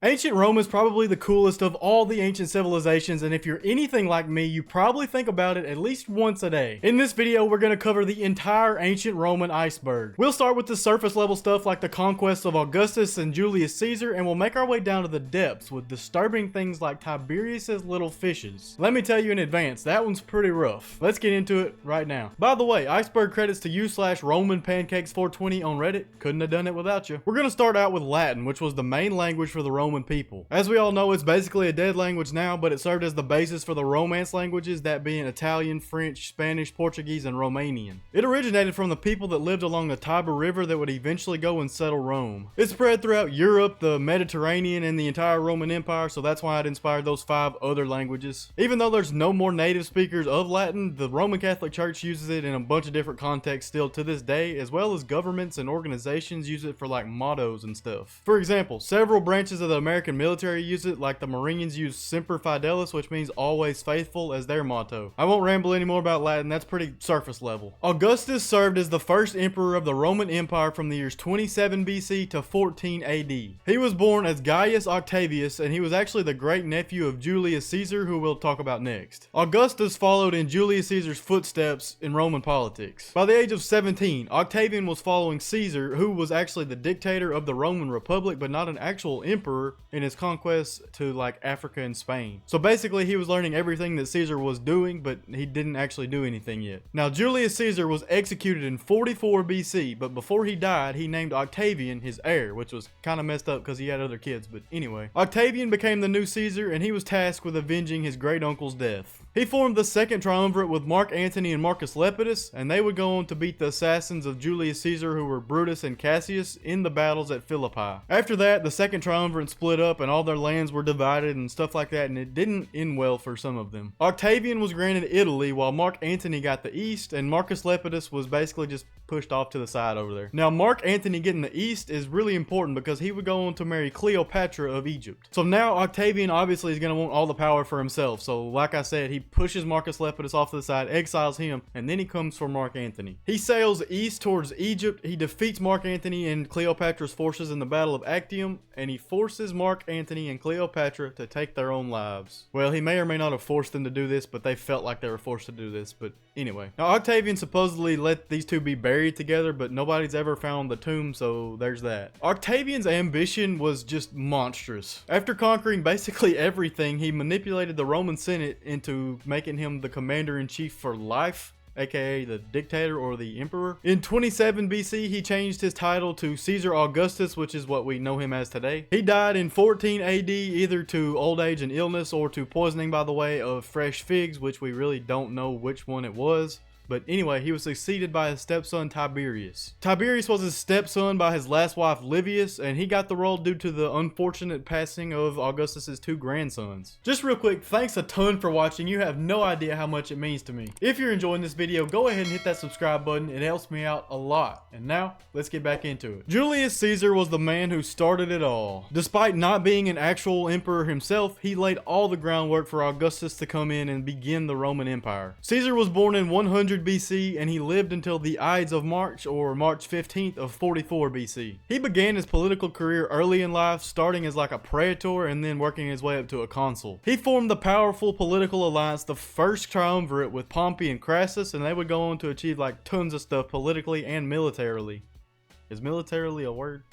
Ancient Rome is probably the coolest of all the ancient civilizations, and if you're anything like me, you probably think about it at least once a day. In this video, we're going to cover the entire ancient Roman iceberg. We'll start with the surface level stuff like the conquests of Augustus and Julius Caesar, and we'll make our way down to the depths with disturbing things like Tiberius's little fishes. Let me tell you in advance, that one's pretty rough. Let's get into it right now. By the way, iceberg credits to you/Roman Pancakes 420 on Reddit. Couldn't have done it without you. We're going to start out with Latin, which was the main language for the Roman people. As we all know, it's basically a dead language now, but it served as the basis for the Romance languages, that being Italian, French, Spanish, Portuguese, and Romanian. It originated from the people that lived along the Tiber River that would eventually go and settle Rome. It spread throughout Europe, the Mediterranean, and the entire Roman Empire, so that's why it inspired those 5 other languages. Even though there's no more native speakers of Latin, the Roman Catholic Church uses it in a bunch of different contexts still to this day, as well as governments and organizations use it for like mottos and stuff. For example, several branches of the American military use it, like the Marines use Semper Fidelis, which means always faithful, as their motto. I won't ramble anymore about Latin, that's pretty surface level. Augustus served as the first emperor of the Roman Empire from the years 27 BC to 14 AD. He was born as Gaius Octavius, and he was actually the great nephew of Julius Caesar, who we'll talk about next. Augustus followed in Julius Caesar's footsteps in Roman politics. By the age of 17, Octavian was following Caesar, who was actually the dictator of the Roman Republic, but not an actual emperor, in his conquests to like Africa and Spain. So basically he was learning everything that Caesar was doing, but he didn't actually do anything yet. Now Julius Caesar was executed in 44 BC, but before he died he named Octavian his heir, which was kind of messed up because he had other kids, but anyway. Octavian became the new Caesar, and he was tasked with avenging his great uncle's death. He formed the second triumvirate with Mark Antony and Marcus Lepidus, and they would go on to beat the assassins of Julius Caesar, who were Brutus and Cassius, in the battles at Philippi. After that, the second triumvirate split up and all their lands were divided and stuff like that, and it didn't end well for some of them. Octavian was granted Italy, while Mark Antony got the East, and Marcus Lepidus was basically just pushed off to the side over there. Now Mark Antony getting the East is really important because he would go on to marry Cleopatra of Egypt. So now Octavian obviously is going to want all the power for himself, so like I said, he pushes Marcus Lepidus off to the side, exiles him, and then he comes for Mark Antony. He sails east towards Egypt, he defeats Mark Antony and Cleopatra's forces in the Battle of Actium, and he forces Mark Antony and Cleopatra to take their own lives. Well, he may or may not have forced them to do this, but they felt like they were forced to do this, but anyway. Now Octavian supposedly let these two be buried together, but nobody's ever found the tomb, so there's that. Octavian's ambition was just monstrous. After conquering basically everything, he manipulated the Roman Senate into making him the commander-in-chief for life, aka the dictator or the emperor. In 27 BC, he changed his title to Caesar Augustus, which is what we know him as today. He died in 14 AD, either to old age and illness or to poisoning by the way of fresh figs, which we really don't know which one it was. But anyway, he was succeeded by his stepson Tiberius. Tiberius was his stepson by his last wife Livius, and he got the role due to the unfortunate passing of Augustus's 2 grandsons. Just real quick, thanks a ton for watching. You have no idea how much it means to me. If you're enjoying this video, go ahead and hit that subscribe button. It helps me out a lot. And now, let's get back into it. Julius Caesar was the man who started it all. Despite not being an actual emperor himself, he laid all the groundwork for Augustus to come in and begin the Roman Empire. Caesar was born in 100 BC, and he lived until the Ides of March, or March 15th of 44 BC. He began his political career early in life, starting as like a praetor and then working his way up to a consul. He formed the powerful political alliance, the first triumvirate, with Pompey and Crassus, and they would go on to achieve like tons of stuff politically and militarily. Is militarily a word?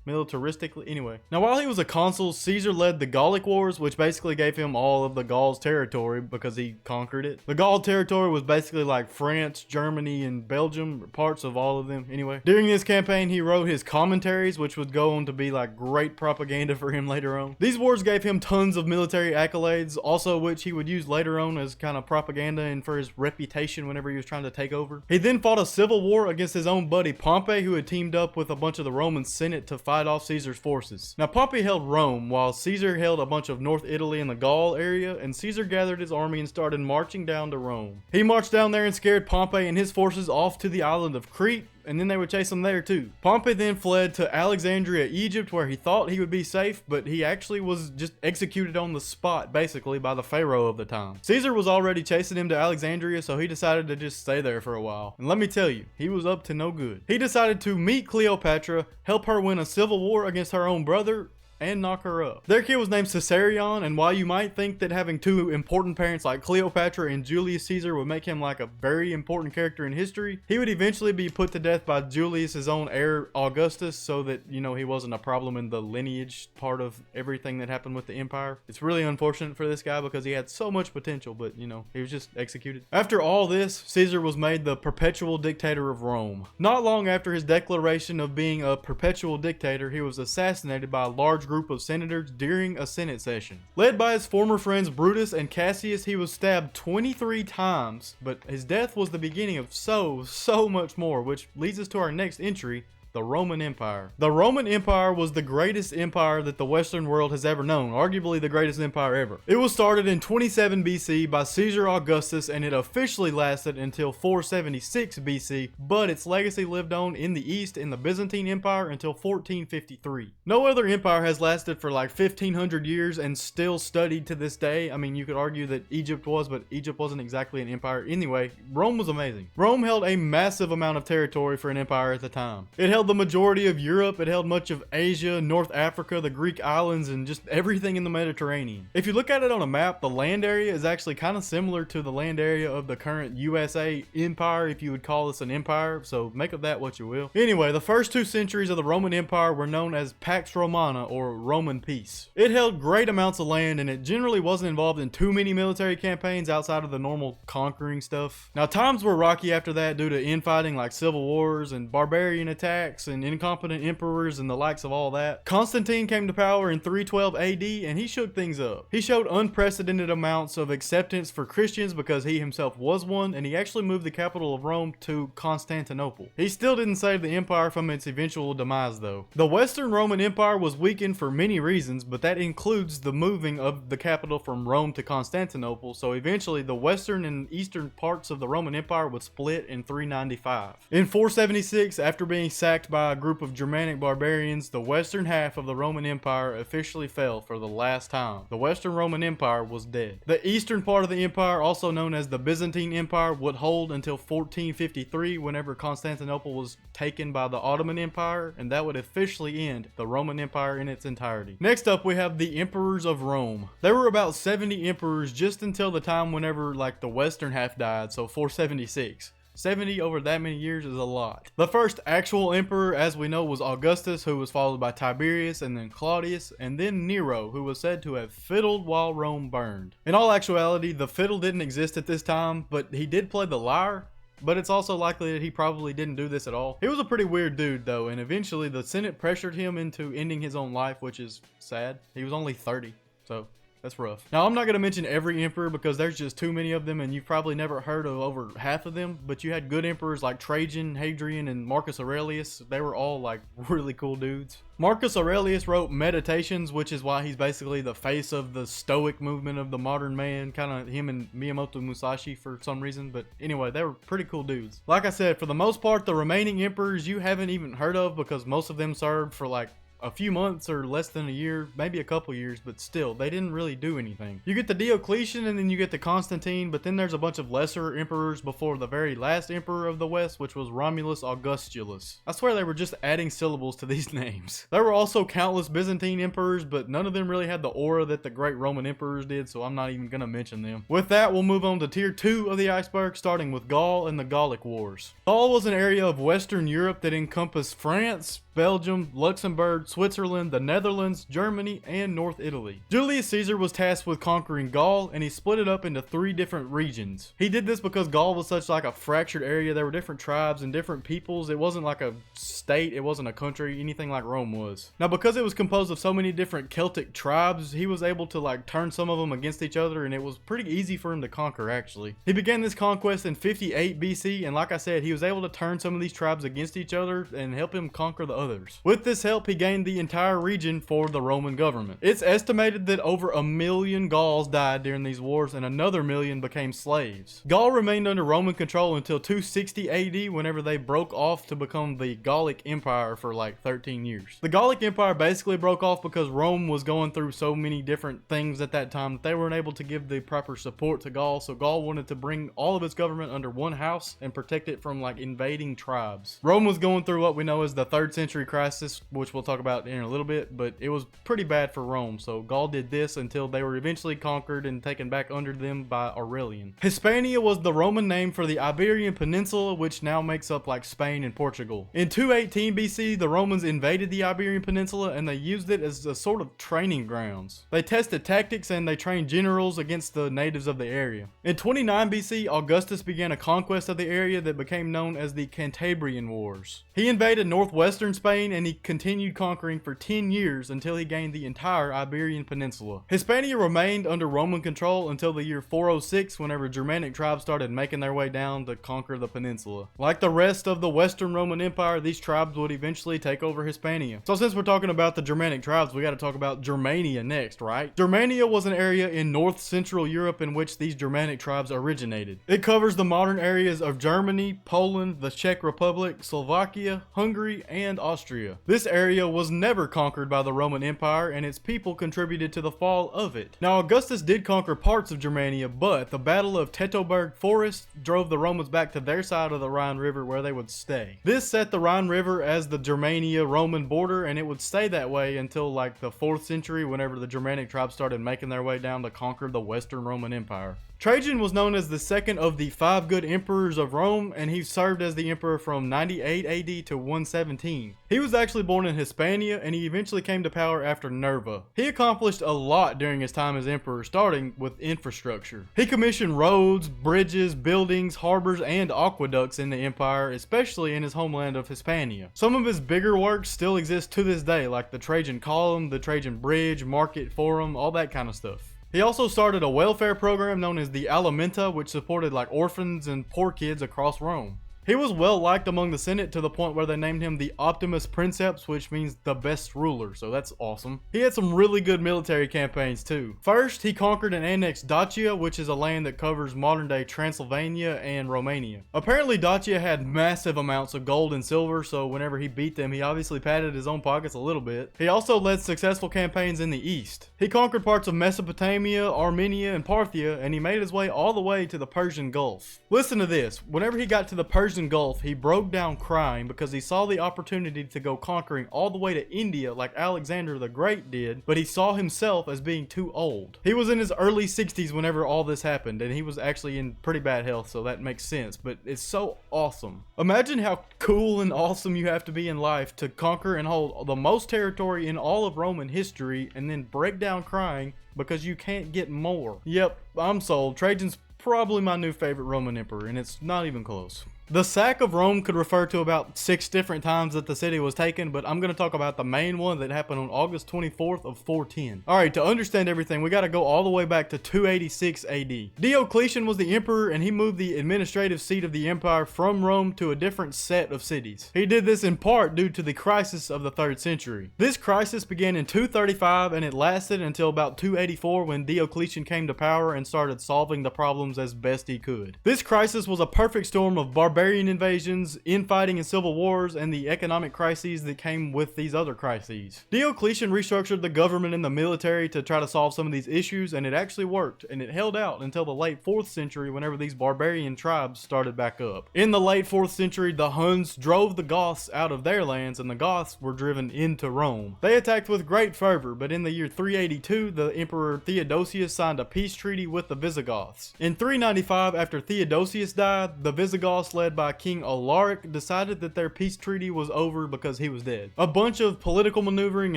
Militaristically, anyway. Now while he was a consul, Caesar led the Golic Wars, which basically gave him all of the Gaul's territory because he conquered it. The Gaul territory was basically like France, Germany, and Belgium, parts of all of them anyway. During this campaign, he wrote his commentaries, which would go on to be like great propaganda for him later on. These wars gave him tons of military accolades, also which he would use later on as kind of propaganda and for his reputation whenever he was trying to take over. He then fought a civil war against his own buddy Pompey, who had teamed up with a bunch of the Roman Senate to fight off Caesar's forces. Now Pompey held Rome, while Caesar held a bunch of North Italy and the Gaul area, and Caesar gathered his army and started marching down to Rome. He marched down there and scared Pompey and his forces off to the island of Crete, and then they would chase him there too. Pompey then fled to Alexandria, Egypt, where he thought he would be safe, but he actually was just executed on the spot, basically, by the pharaoh of the time. Caesar was already chasing him to Alexandria, so he decided to just stay there for a while. And let me tell you, he was up to no good. He decided to meet Cleopatra, help her win a civil war against her own brother, and knock her up. Their kid was named Caesarion, and while you might think that having two important parents like Cleopatra and Julius Caesar would make him like a very important character in history, he would eventually be put to death by Julius's own heir Augustus, so that, you know, he wasn't a problem in the lineage part of everything that happened with the empire. It's really unfortunate for this guy because he had so much potential, but, you know, he was just executed. After all this, Caesar was made the perpetual dictator of Rome. Not long after his declaration of being a perpetual dictator, he was assassinated by a large group of senators during a Senate session. Led by his former friends Brutus and Cassius, he was stabbed 23 times, but his death was the beginning of so much more, which leads us to our next entry, the Roman Empire. The Roman Empire was the greatest empire that the Western world has ever known, arguably the greatest empire ever. It was started in 27 BC by Caesar Augustus, and it officially lasted until 476 BC, but its legacy lived on in the East in the Byzantine Empire until 1453. No other empire has lasted for like 1500 years and still studied to this day. I mean, you could argue that Egypt was, but Egypt wasn't exactly an empire. Anyway, Rome was amazing. Rome held a massive amount of territory for an empire at the time. It held the majority of Europe, it held much of Asia, North Africa, the Greek islands, and just everything in the Mediterranean. If you look at it on a map, the land area is actually kind of similar to the land area of the current USA empire, if you would call this an empire, so make of that what you will. Anyway, the first 2 centuries of the Roman Empire were known as Pax Romana, or Roman peace. It held great amounts of land, and it generally wasn't involved in too many military campaigns outside of the normal conquering stuff. Now, times were rocky after that due to infighting like civil wars and barbarian attacks and incompetent emperors and the likes of all that. Constantine came to power in 312 AD, and he shook things up. He showed unprecedented amounts of acceptance for Christians because he himself was one, and he actually moved the capital of Rome to Constantinople. He still didn't save the empire from its eventual demise though. The Western Roman Empire was weakened for many reasons, but that includes the moving of the capital from Rome to Constantinople, so eventually the western and eastern parts of the Roman Empire would split in 395. In 476, after being sacked by a group of Germanic barbarians, the western half of the Roman Empire officially fell for the last time. The Western Roman Empire was dead. The eastern part of the empire, also known as the Byzantine Empire, would hold until 1453, whenever Constantinople was taken by the Ottoman Empire, and that would officially end the Roman Empire in its entirety. Next up, we have the Emperors of Rome. There were about 70 emperors just until the time whenever like the western half died, so 476. 70 over that many years is a lot. The first actual emperor, as we know, was Augustus, who was followed by Tiberius, and then Claudius, and then Nero, who was said to have fiddled while Rome burned. In all actuality, the fiddle didn't exist at this time, but he did play the lyre. But it's also likely that he probably didn't do this at all. He was a pretty weird dude though, and eventually the Senate pressured him into ending his own life, which is sad. He was only 30, so that's rough. Now, I'm not going to mention every emperor because there's just too many of them, and you've probably never heard of over half of them, but you had good emperors like Trajan, Hadrian, and Marcus Aurelius. They were all like really cool dudes. Marcus Aurelius wrote Meditations, which is why he's basically the face of the Stoic movement of the modern man, kind of him and Miyamoto Musashi for some reason, but anyway, they were pretty cool dudes. Like I said, for the most part, the remaining emperors you haven't even heard of because most of them served for like a few months or less than a year, maybe a couple years, but still, they didn't really do anything. You get the Diocletian and then you get the Constantine, but then there's a bunch of lesser emperors before the very last emperor of the West, which was Romulus Augustulus. I swear they were just adding syllables to these names. There were also countless Byzantine emperors, but none of them really had the aura that the great Roman emperors did, so I'm not even gonna mention them. With that, we'll move on to tier 2 of the iceberg, starting with Gaul and the Golic Wars. Gaul was an area of Western Europe that encompassed France, Belgium, Luxembourg, Switzerland, the Netherlands, Germany, and North Italy. Julius Caesar was tasked with conquering Gaul, and he split it up into 3 different regions. He did this because Gaul was such like a fractured area. There were different tribes and different peoples. It wasn't like a state, it wasn't a country, anything like Rome was. Now, because it was composed of so many different Celtic tribes, he was able to like turn some of them against each other, and it was pretty easy for him to conquer actually. He began this conquest in 58 BC, and like I said, he was able to turn some of these tribes against each other and help him conquer the others. With this help, he gained the entire region for the Roman government. It's estimated that over 1 million Gauls died during these wars, and another 1 million became slaves. Gaul remained under Roman control until 260 AD, whenever they broke off to become the Golic Empire for like 13 years. The Golic Empire basically broke off because Rome was going through so many different things at that time that they weren't able to give the proper support to Gaul, so Gaul wanted to bring all of its government under one house and protect it from like invading tribes. Rome was going through what we know as the 3rd century century crisis, which we'll talk about in a little bit, but it was pretty bad for Rome, so Gaul did this until they were eventually conquered and taken back under them by Aurelion. Hispania was the Roman name for the Iberian Peninsula, which now makes up like Spain and Portugal. In 218 BC, the Romans invaded the Iberian Peninsula and they used it as a sort of training grounds. They tested tactics and they trained generals against the natives of the area. In 29 BC, Augustus began a conquest of the area that became known as the Cantabrian Wars. He invaded northwestern Spain and he continued conquering for 10 years until he gained the entire Iberian Peninsula. Hispania remained under Roman control until the year 406, whenever Germanic tribes started making their way down to conquer the peninsula. Like the rest of the Western Roman Empire, these tribes would eventually take over Hispania. So since we're talking about the Germanic tribes, we got to talk about Germania next, right? Germania was an area in north central Europe in which these Germanic tribes originated. It covers the modern areas of Germany, Poland, the Czech Republic, Slovakia, Hungary, and Austria. This area was never conquered by the Roman Empire, and its people contributed to the fall of it. Now, Augustus did conquer parts of Germania, but the Battle of Tettoberg Forest drove the Romans back to their side of the Rhine River where they would stay. This set the Rhine River as the Germania-Roman border, and it would stay that way until like the 4th century, whenever the Germanic tribes started making their way down to conquer the Western Roman Empire. Trajan was known as the second of the 5 good emperors of Rome, and he served as the emperor from 98 AD to 117. He was actually born in Hispania, and he eventually came to power after Nerva. He accomplished a lot during his time as emperor, starting with infrastructure. He commissioned roads, bridges, buildings, harbors, and aqueducts in the empire, especially in his homeland of Hispania. Some of his bigger works still exist to this day, like the Trajan Column, the Trajan Bridge, Market Forum, all that kind of stuff. He also started a welfare program known as the Alimenta, which supported like orphans and poor kids across Rome. He was well liked among the Senate to the point where they named him the Optimus Princeps, which means the best ruler, so that's awesome. He had some really good military campaigns too. First, he conquered and annexed Dacia, which is a land that covers modern-day Transylvania and Romania. Apparently, Dacia had massive amounts of gold and silver, so whenever he beat them, he obviously padded his own pockets a little bit. He also led successful campaigns in the east. He conquered parts of Mesopotamia, Armenia, and Parthia, and he made his way all the way to the Persian Gulf. Listen to this. Whenever he got to the Persian Gulf, he broke down crying because he saw the opportunity to go conquering all the way to India like Alexander the Great did, but he saw himself as being too old. He was in his early 60s whenever all this happened, and he was actually in pretty bad health, so that makes sense, but it's so awesome. Imagine how cool and awesome you have to be in life to conquer and hold the most territory in all of Roman history and then break down crying because you can't get more. Yep, I'm sold. Trajan's probably my new favorite Roman emperor, and it's not even close. The sack of Rome could refer to about 6 different times that the city was taken, but I'm going to talk about the main one that happened on August 24th of 410. Alright, to understand everything, we got to go all the way back to 286 AD. Diocletian was the emperor, and he moved the administrative seat of the empire from Rome to a different set of cities. He did this in part due to the crisis of the 3rd century. This crisis began in 235, and it lasted until about 284 when Diocletian came to power and started solving the problems as best he could. This crisis was a perfect storm of barbarian invasions, infighting and civil wars, and the economic crises that came with these other crises. Diocletian restructured the government and the military to try to solve some of these issues, and it actually worked, and it held out until the late 4th century whenever these barbarian tribes started back up. In the late 4th century, the Huns drove the Goths out of their lands, and the Goths were driven into Rome. They attacked with great fervor, but in the year 382, the Emperor Theodosius signed a peace treaty with the Visigoths. In 395, after Theodosius died, the Visigoths, led by King Alaric, decided that their peace treaty was over because he was dead. A bunch of political maneuvering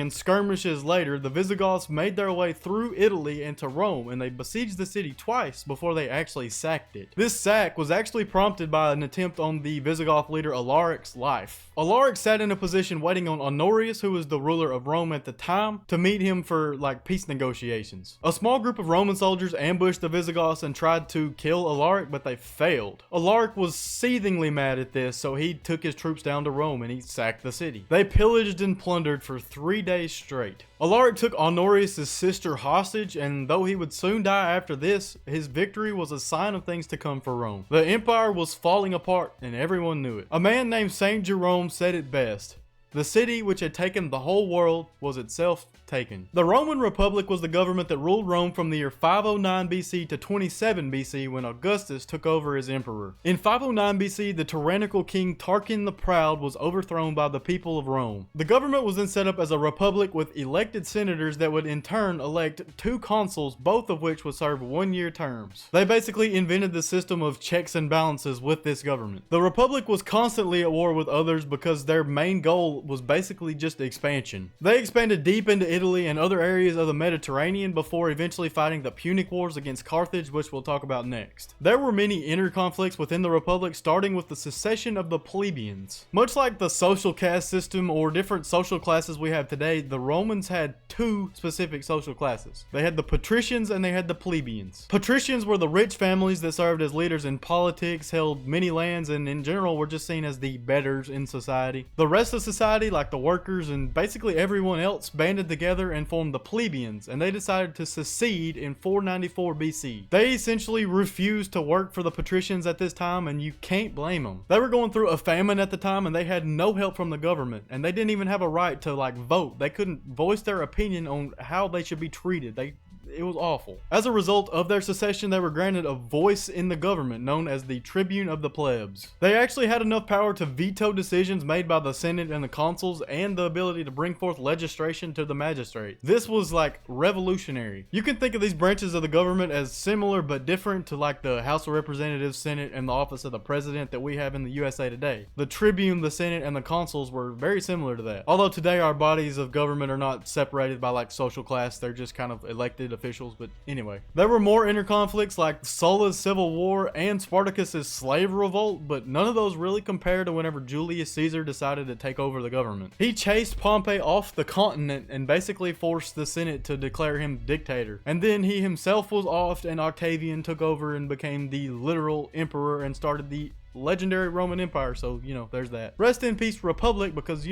and skirmishes later, the Visigoths made their way through Italy and to Rome, and they besieged the city twice before they actually sacked it. This sack was actually prompted by an attempt on the Visigoth leader Alaric's life. Alaric sat in a position waiting on Honorius, who was the ruler of Rome at the time, to meet him for like peace negotiations. A small group of Roman soldiers ambushed the Visigoths and tried to kill Alaric, but they failed. Alaric was seethingly mad at this, so he took his troops down to Rome and he sacked the city. They pillaged and plundered for 3 days straight. Alaric took Honorius' sister hostage, and though he would soon die after this, his victory was a sign of things to come for Rome. The empire was falling apart, and everyone knew it. A man named Saint Jerome said it best: The city, which had taken the whole world, was itself taken. The Roman Republic was the government that ruled Rome from the year 509 BC to 27 BC when Augustus took over as emperor. In 509 BC, the tyrannical king Tarquin the Proud was overthrown by the people of Rome. The government was then set up as a republic with elected senators that would in turn elect 2 consuls, both of which would serve 1-year terms. They basically invented the system of checks and balances with this government. The republic was constantly at war with others because their main goal was basically just expansion. They expanded deep into Italy and other areas of the Mediterranean before eventually fighting the Punic Wars against Carthage, which we'll talk about next. There were many inner conflicts within the republic, starting with the secession of the plebeians. Much like the social caste system or different social classes we have today, the Romans had 2 specific social classes. They had the patricians and they had the plebeians. Patricians were the rich families that served as leaders in politics, held many lands, and in general were just seen as the betters in society. The rest of society, like the workers and basically everyone else, banded together and formed the plebeians, and they decided to secede in 494 BC. They essentially refused to work for the patricians at this time, and you can't blame them. They were going through a famine at the time and they had no help from the government, and they didn't even have a right to vote. They couldn't voice their opinion on how they should be treated. It was awful. As a result of their secession, they were granted a voice in the government known as the Tribune of the Plebs. They actually had enough power to veto decisions made by the Senate and the consuls, and the ability to bring forth legislation to the magistrate. This was revolutionary. You can think of these branches of the government as similar but different to the House of Representatives, Senate, and the office of the President that we have in the USA today. The Tribune, the Senate, and the consuls were very similar to that. Although today our bodies of government are not separated by social class, they're just kind of elected officials, but anyway. There were more inner conflicts like Sulla's civil war and Spartacus's slave revolt, but none of those really compare to whenever Julius Caesar decided to take over the government. He chased Pompey off the continent and basically forced the Senate to declare him dictator. And then he himself was offed and Octavian took over and became the literal emperor and started the legendary Roman Empire, so there's that. Rest in peace Republic, because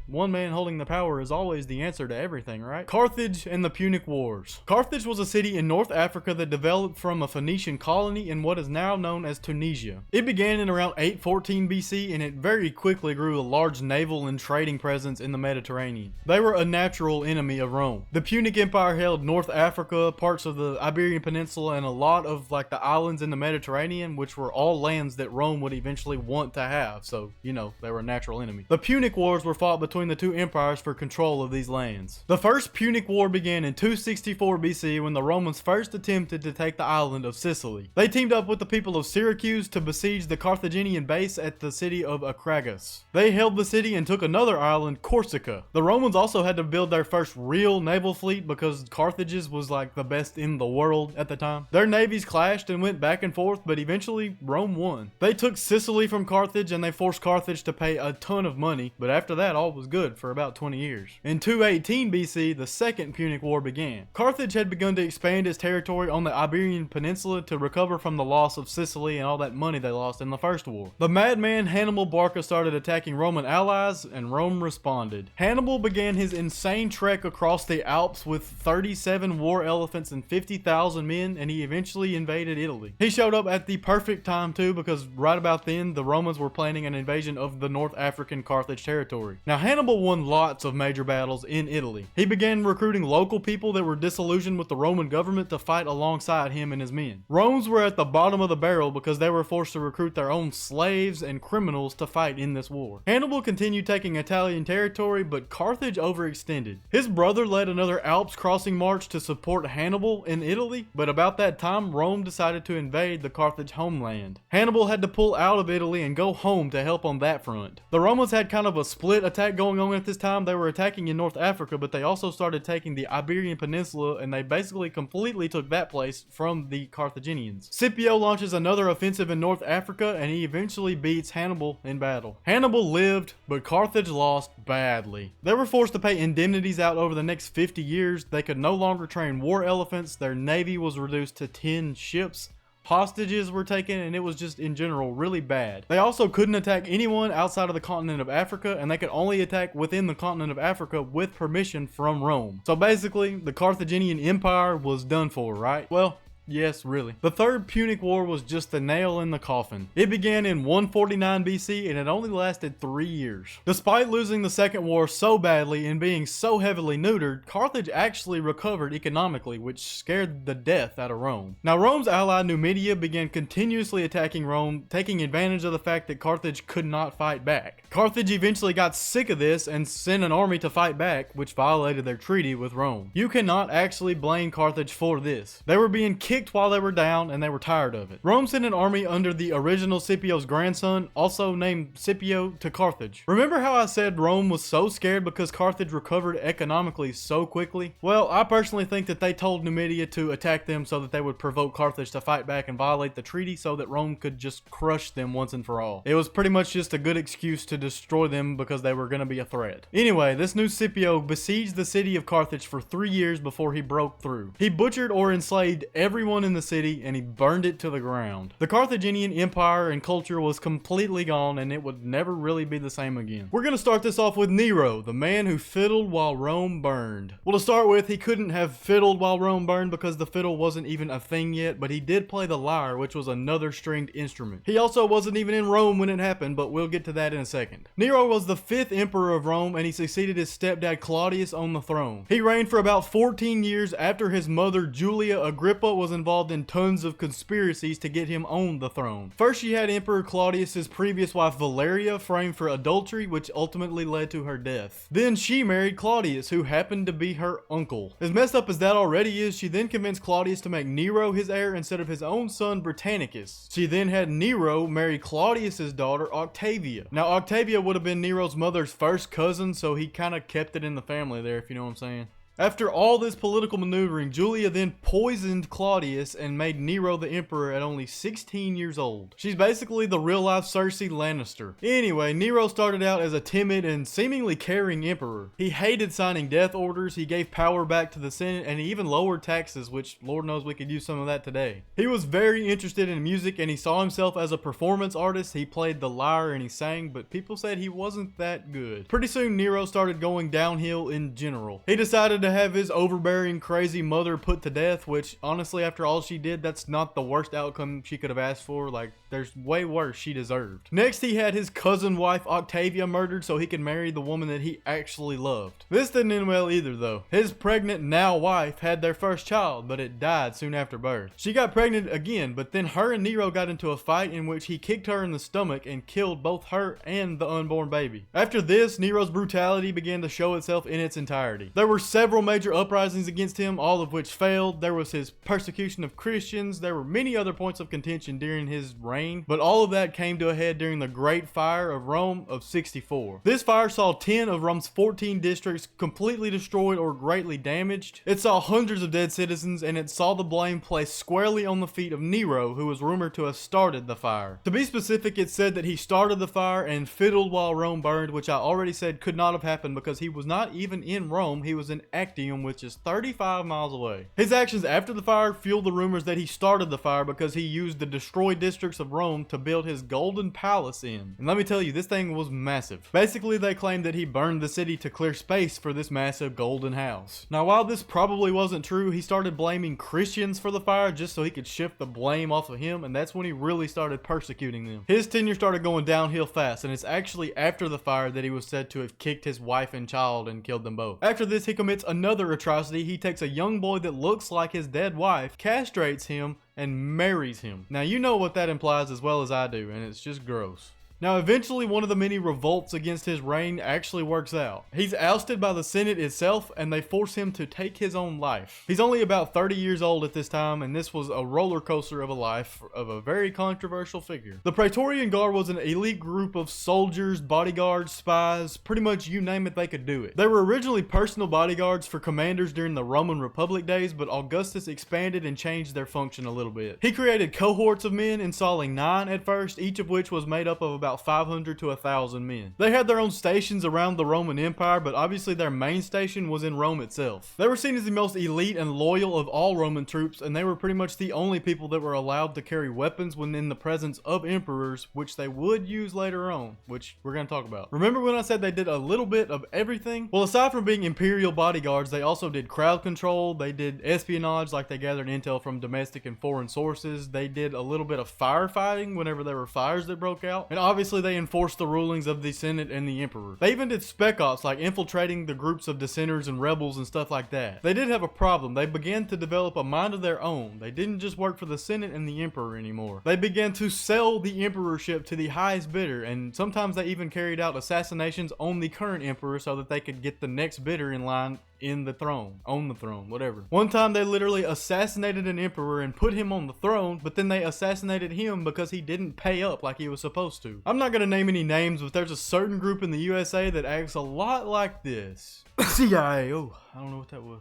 one man holding the power is always the answer to everything, right? Carthage and the Punic Wars. Carthage was a city in North Africa that developed from a Phoenician colony in what is now known as Tunisia. It began in around 814 BC and it very quickly grew a large naval and trading presence in the Mediterranean. They were a natural enemy of Rome. The Punic Empire held North Africa, parts of the Iberian Peninsula, and a lot of the islands in the Mediterranean, which were all lands that Rome would eventually want to have, so they were a natural enemy. The Punic Wars were fought between the 2 empires for control of these lands. The first Punic War began in 264 BC when the Romans first attempted to take the island of Sicily. They teamed up with the people of Syracuse to besiege the Carthaginian base at the city of Acragas. They held the city and took another island, Corsica. The Romans also had to build their first real naval fleet because Carthage's was the best in the world at the time. Their navies clashed and went back and forth, but eventually Rome won. They took Sicily from Carthage and they forced Carthage to pay a ton of money, but after that all was good for about 20 years. In 218 BC, the Second Punic War began. Carthage had begun to expand its territory on the Iberian Peninsula to recover from the loss of Sicily and all that money they lost in the first war. The madman Hannibal Barca started attacking Roman allies and Rome responded. Hannibal began his insane trek across the Alps with 37 war elephants and 50,000 men, and he eventually invaded Italy. He showed up at the perfect time too, because right about then, the Romans were planning an invasion of the North African Carthage territory. Now, Hannibal won lots of major battles in Italy. He began recruiting local people that were disillusioned with the Roman government to fight alongside him and his men. Romans were at the bottom of the barrel because they were forced to recruit their own slaves and criminals to fight in this war. Hannibal continued taking Italian territory, but Carthage overextended. His brother led another Alps crossing march to support Hannibal in Italy, but about that time, Rome decided to invade the Carthage homeland. Hannibal had to pull out of Italy and go home to help on that front. The Romans had kind of a split attack going on at this time. They were attacking in North Africa, but they also started taking the Iberian Peninsula, and they basically completely took that place from the Carthaginians. Scipio launches another offensive in North Africa, and he eventually beats Hannibal in battle. Hannibal lived, but Carthage lost badly. They were forced to pay indemnities out over the next 50 years. They could no longer train war elephants. Their navy was reduced to 10 ships. Hostages were taken, and it was just in general really bad. They also couldn't attack anyone outside of the continent of Africa, and they could only attack within the continent of Africa with permission from Rome. So basically, the Carthaginian Empire was done for, right? Well, Yes, really. The Third Punic War was just the nail in the coffin. It began in 149 BC and it only lasted 3 years. Despite losing the Second War so badly and being so heavily neutered, Carthage actually recovered economically, which scared the death out of Rome. Now, Rome's ally Numidia began continuously attacking Rome, taking advantage of the fact that Carthage could not fight back. Carthage eventually got sick of this and sent an army to fight back, which violated their treaty with Rome. You cannot actually blame Carthage for this. They were being kicked while they were down and they were tired of it. Rome sent an army under the original Scipio's grandson, also named Scipio, to Carthage. Remember how I said Rome was so scared because Carthage recovered economically so quickly? Well, I personally think that they told Numidia to attack them so that they would provoke Carthage to fight back and violate the treaty so that Rome could just crush them once and for all. It was pretty much just a good excuse to destroy them because they were going to be a threat. Anyway, this new Scipio besieged the city of Carthage for 3 years before he broke through. He butchered or enslaved everyone in the city and he burned it to the ground. The Carthaginian empire and culture was completely gone and it would never really be the same again. We're gonna start this off with Nero, the man who fiddled while Rome burned. Well, to start with, he couldn't have fiddled while Rome burned because the fiddle wasn't even a thing yet, but he did play the lyre, which was another stringed instrument. He also wasn't even in Rome when it happened, but we'll get to that in a second. Nero was the 5th emperor of Rome and he succeeded his stepdad Claudius on the throne. He reigned for about 14 years after his mother Julia Agrippa was involved in tons of conspiracies to get him on the throne. First, she had Emperor Claudius's previous wife Valeria framed for adultery, which ultimately led to her death. Then she married Claudius, who happened to be her uncle. As messed up as that already is, she then convinced Claudius to make Nero his heir instead of his own son Britannicus. She then had Nero marry Claudius's daughter Octavia. Now, Octavia would have been Nero's mother's first cousin, so he kind of kept it in the family there, if you know what I'm saying. After all this political maneuvering, Julia then poisoned Claudius and made Nero the emperor at only 16 years old. She's basically the real-life Cersei Lannister. Anyway, Nero started out as a timid and seemingly caring emperor. He hated signing death orders, he gave power back to the Senate, and he even lowered taxes, which Lord knows we could use some of that today. He was very interested in music and he saw himself as a performance artist. He played the lyre and he sang, but people said he wasn't that good. Pretty soon Nero started going downhill in general. He decided to have his overbearing, crazy mother put to death, which honestly, after all she did, that's not the worst outcome she could have asked for. Like, there's way worse she deserved. Next, he had his cousin wife Octavia murdered so he could marry the woman that he actually loved. This didn't end well either though. His pregnant now wife had their first child, but it died soon after birth. She got pregnant again, but then her and Nero got into a fight in which he kicked her in the stomach and killed both her and the unborn baby. After this, Nero's brutality began to show itself in its entirety. There were several major uprisings against him, all of which failed. There was his persecution of Christians. There were many other points of contention during his reign, but all of that came to a head during the Great Fire of Rome of 64. This fire saw 10 of Rome's 14 districts completely destroyed or greatly damaged. It saw hundreds of dead citizens, and it saw the blame placed squarely on the feet of Nero, who was rumored to have started the fire. To be specific, it said that he started the fire and fiddled while Rome burned, which I already said could not have happened because he was not even in Rome. He was in Actium, which is 35 miles away. His actions after the fire fueled the rumors that he started the fire because he used the destroyed districts of Rome to build his golden palace in. And let me tell you, this thing was massive. Basically, they claimed that he burned the city to clear space for this massive golden house. Now, while this probably wasn't true, he started blaming Christians for the fire just so he could shift the blame off of him, and that's when he really started persecuting them. His tenure started going downhill fast, and it's actually after the fire that he was said to have kicked his wife and child and killed them both. After this, he commits another atrocity. He takes a young boy that looks like his dead wife, castrates him, and marries him. Now, you know what that implies as well as I do, and it's just gross. Now, eventually, one of the many revolts against his reign actually works out. He's ousted by the Senate itself, and they force him to take his own life. He's only about 30 years old at this time, and this was a roller coaster of a life of a very controversial figure. The Ptorian Guard was an elite group of soldiers, bodyguards, spies, pretty much you name it, they could do it. They were originally personal bodyguards for commanders during the Roman Republic days, but Augustus expanded and changed their function a little bit. He created cohorts of men, installing 9 at first, each of which was made up of about about 500 to 1,000 men. They had their own stations around the Roman Empire, but obviously their main station was in Rome itself. They were seen as the most elite and loyal of all Roman troops, and they were pretty much the only people that were allowed to carry weapons when in the presence of emperors, which they would use later on, which we're going to talk about. Remember when I said they did a little bit of everything? Well, aside from being imperial bodyguards, they also did crowd control, they did espionage, like they gathered intel from domestic and foreign sources, they did a little bit of firefighting whenever there were fires that broke out, and obviously they enforced the rulings of the Senate and the Emperor. They even did spec ops, like infiltrating the groups of dissenters and rebels and stuff like that. They did have a problem. They began to develop a mind of their own. They didn't just work for the Senate and the Emperor anymore. They began to sell the emperorship to the highest bidder, and sometimes they even carried out assassinations on the current emperor so that they could get the next bidder in line on the throne, whatever. One time they literally assassinated an emperor and put him on the throne, but then they assassinated him because he didn't pay up like he was supposed to. I'm not gonna name any names, but there's a certain group in the USA that acts a lot like this. CIA, oh, I don't know what that was.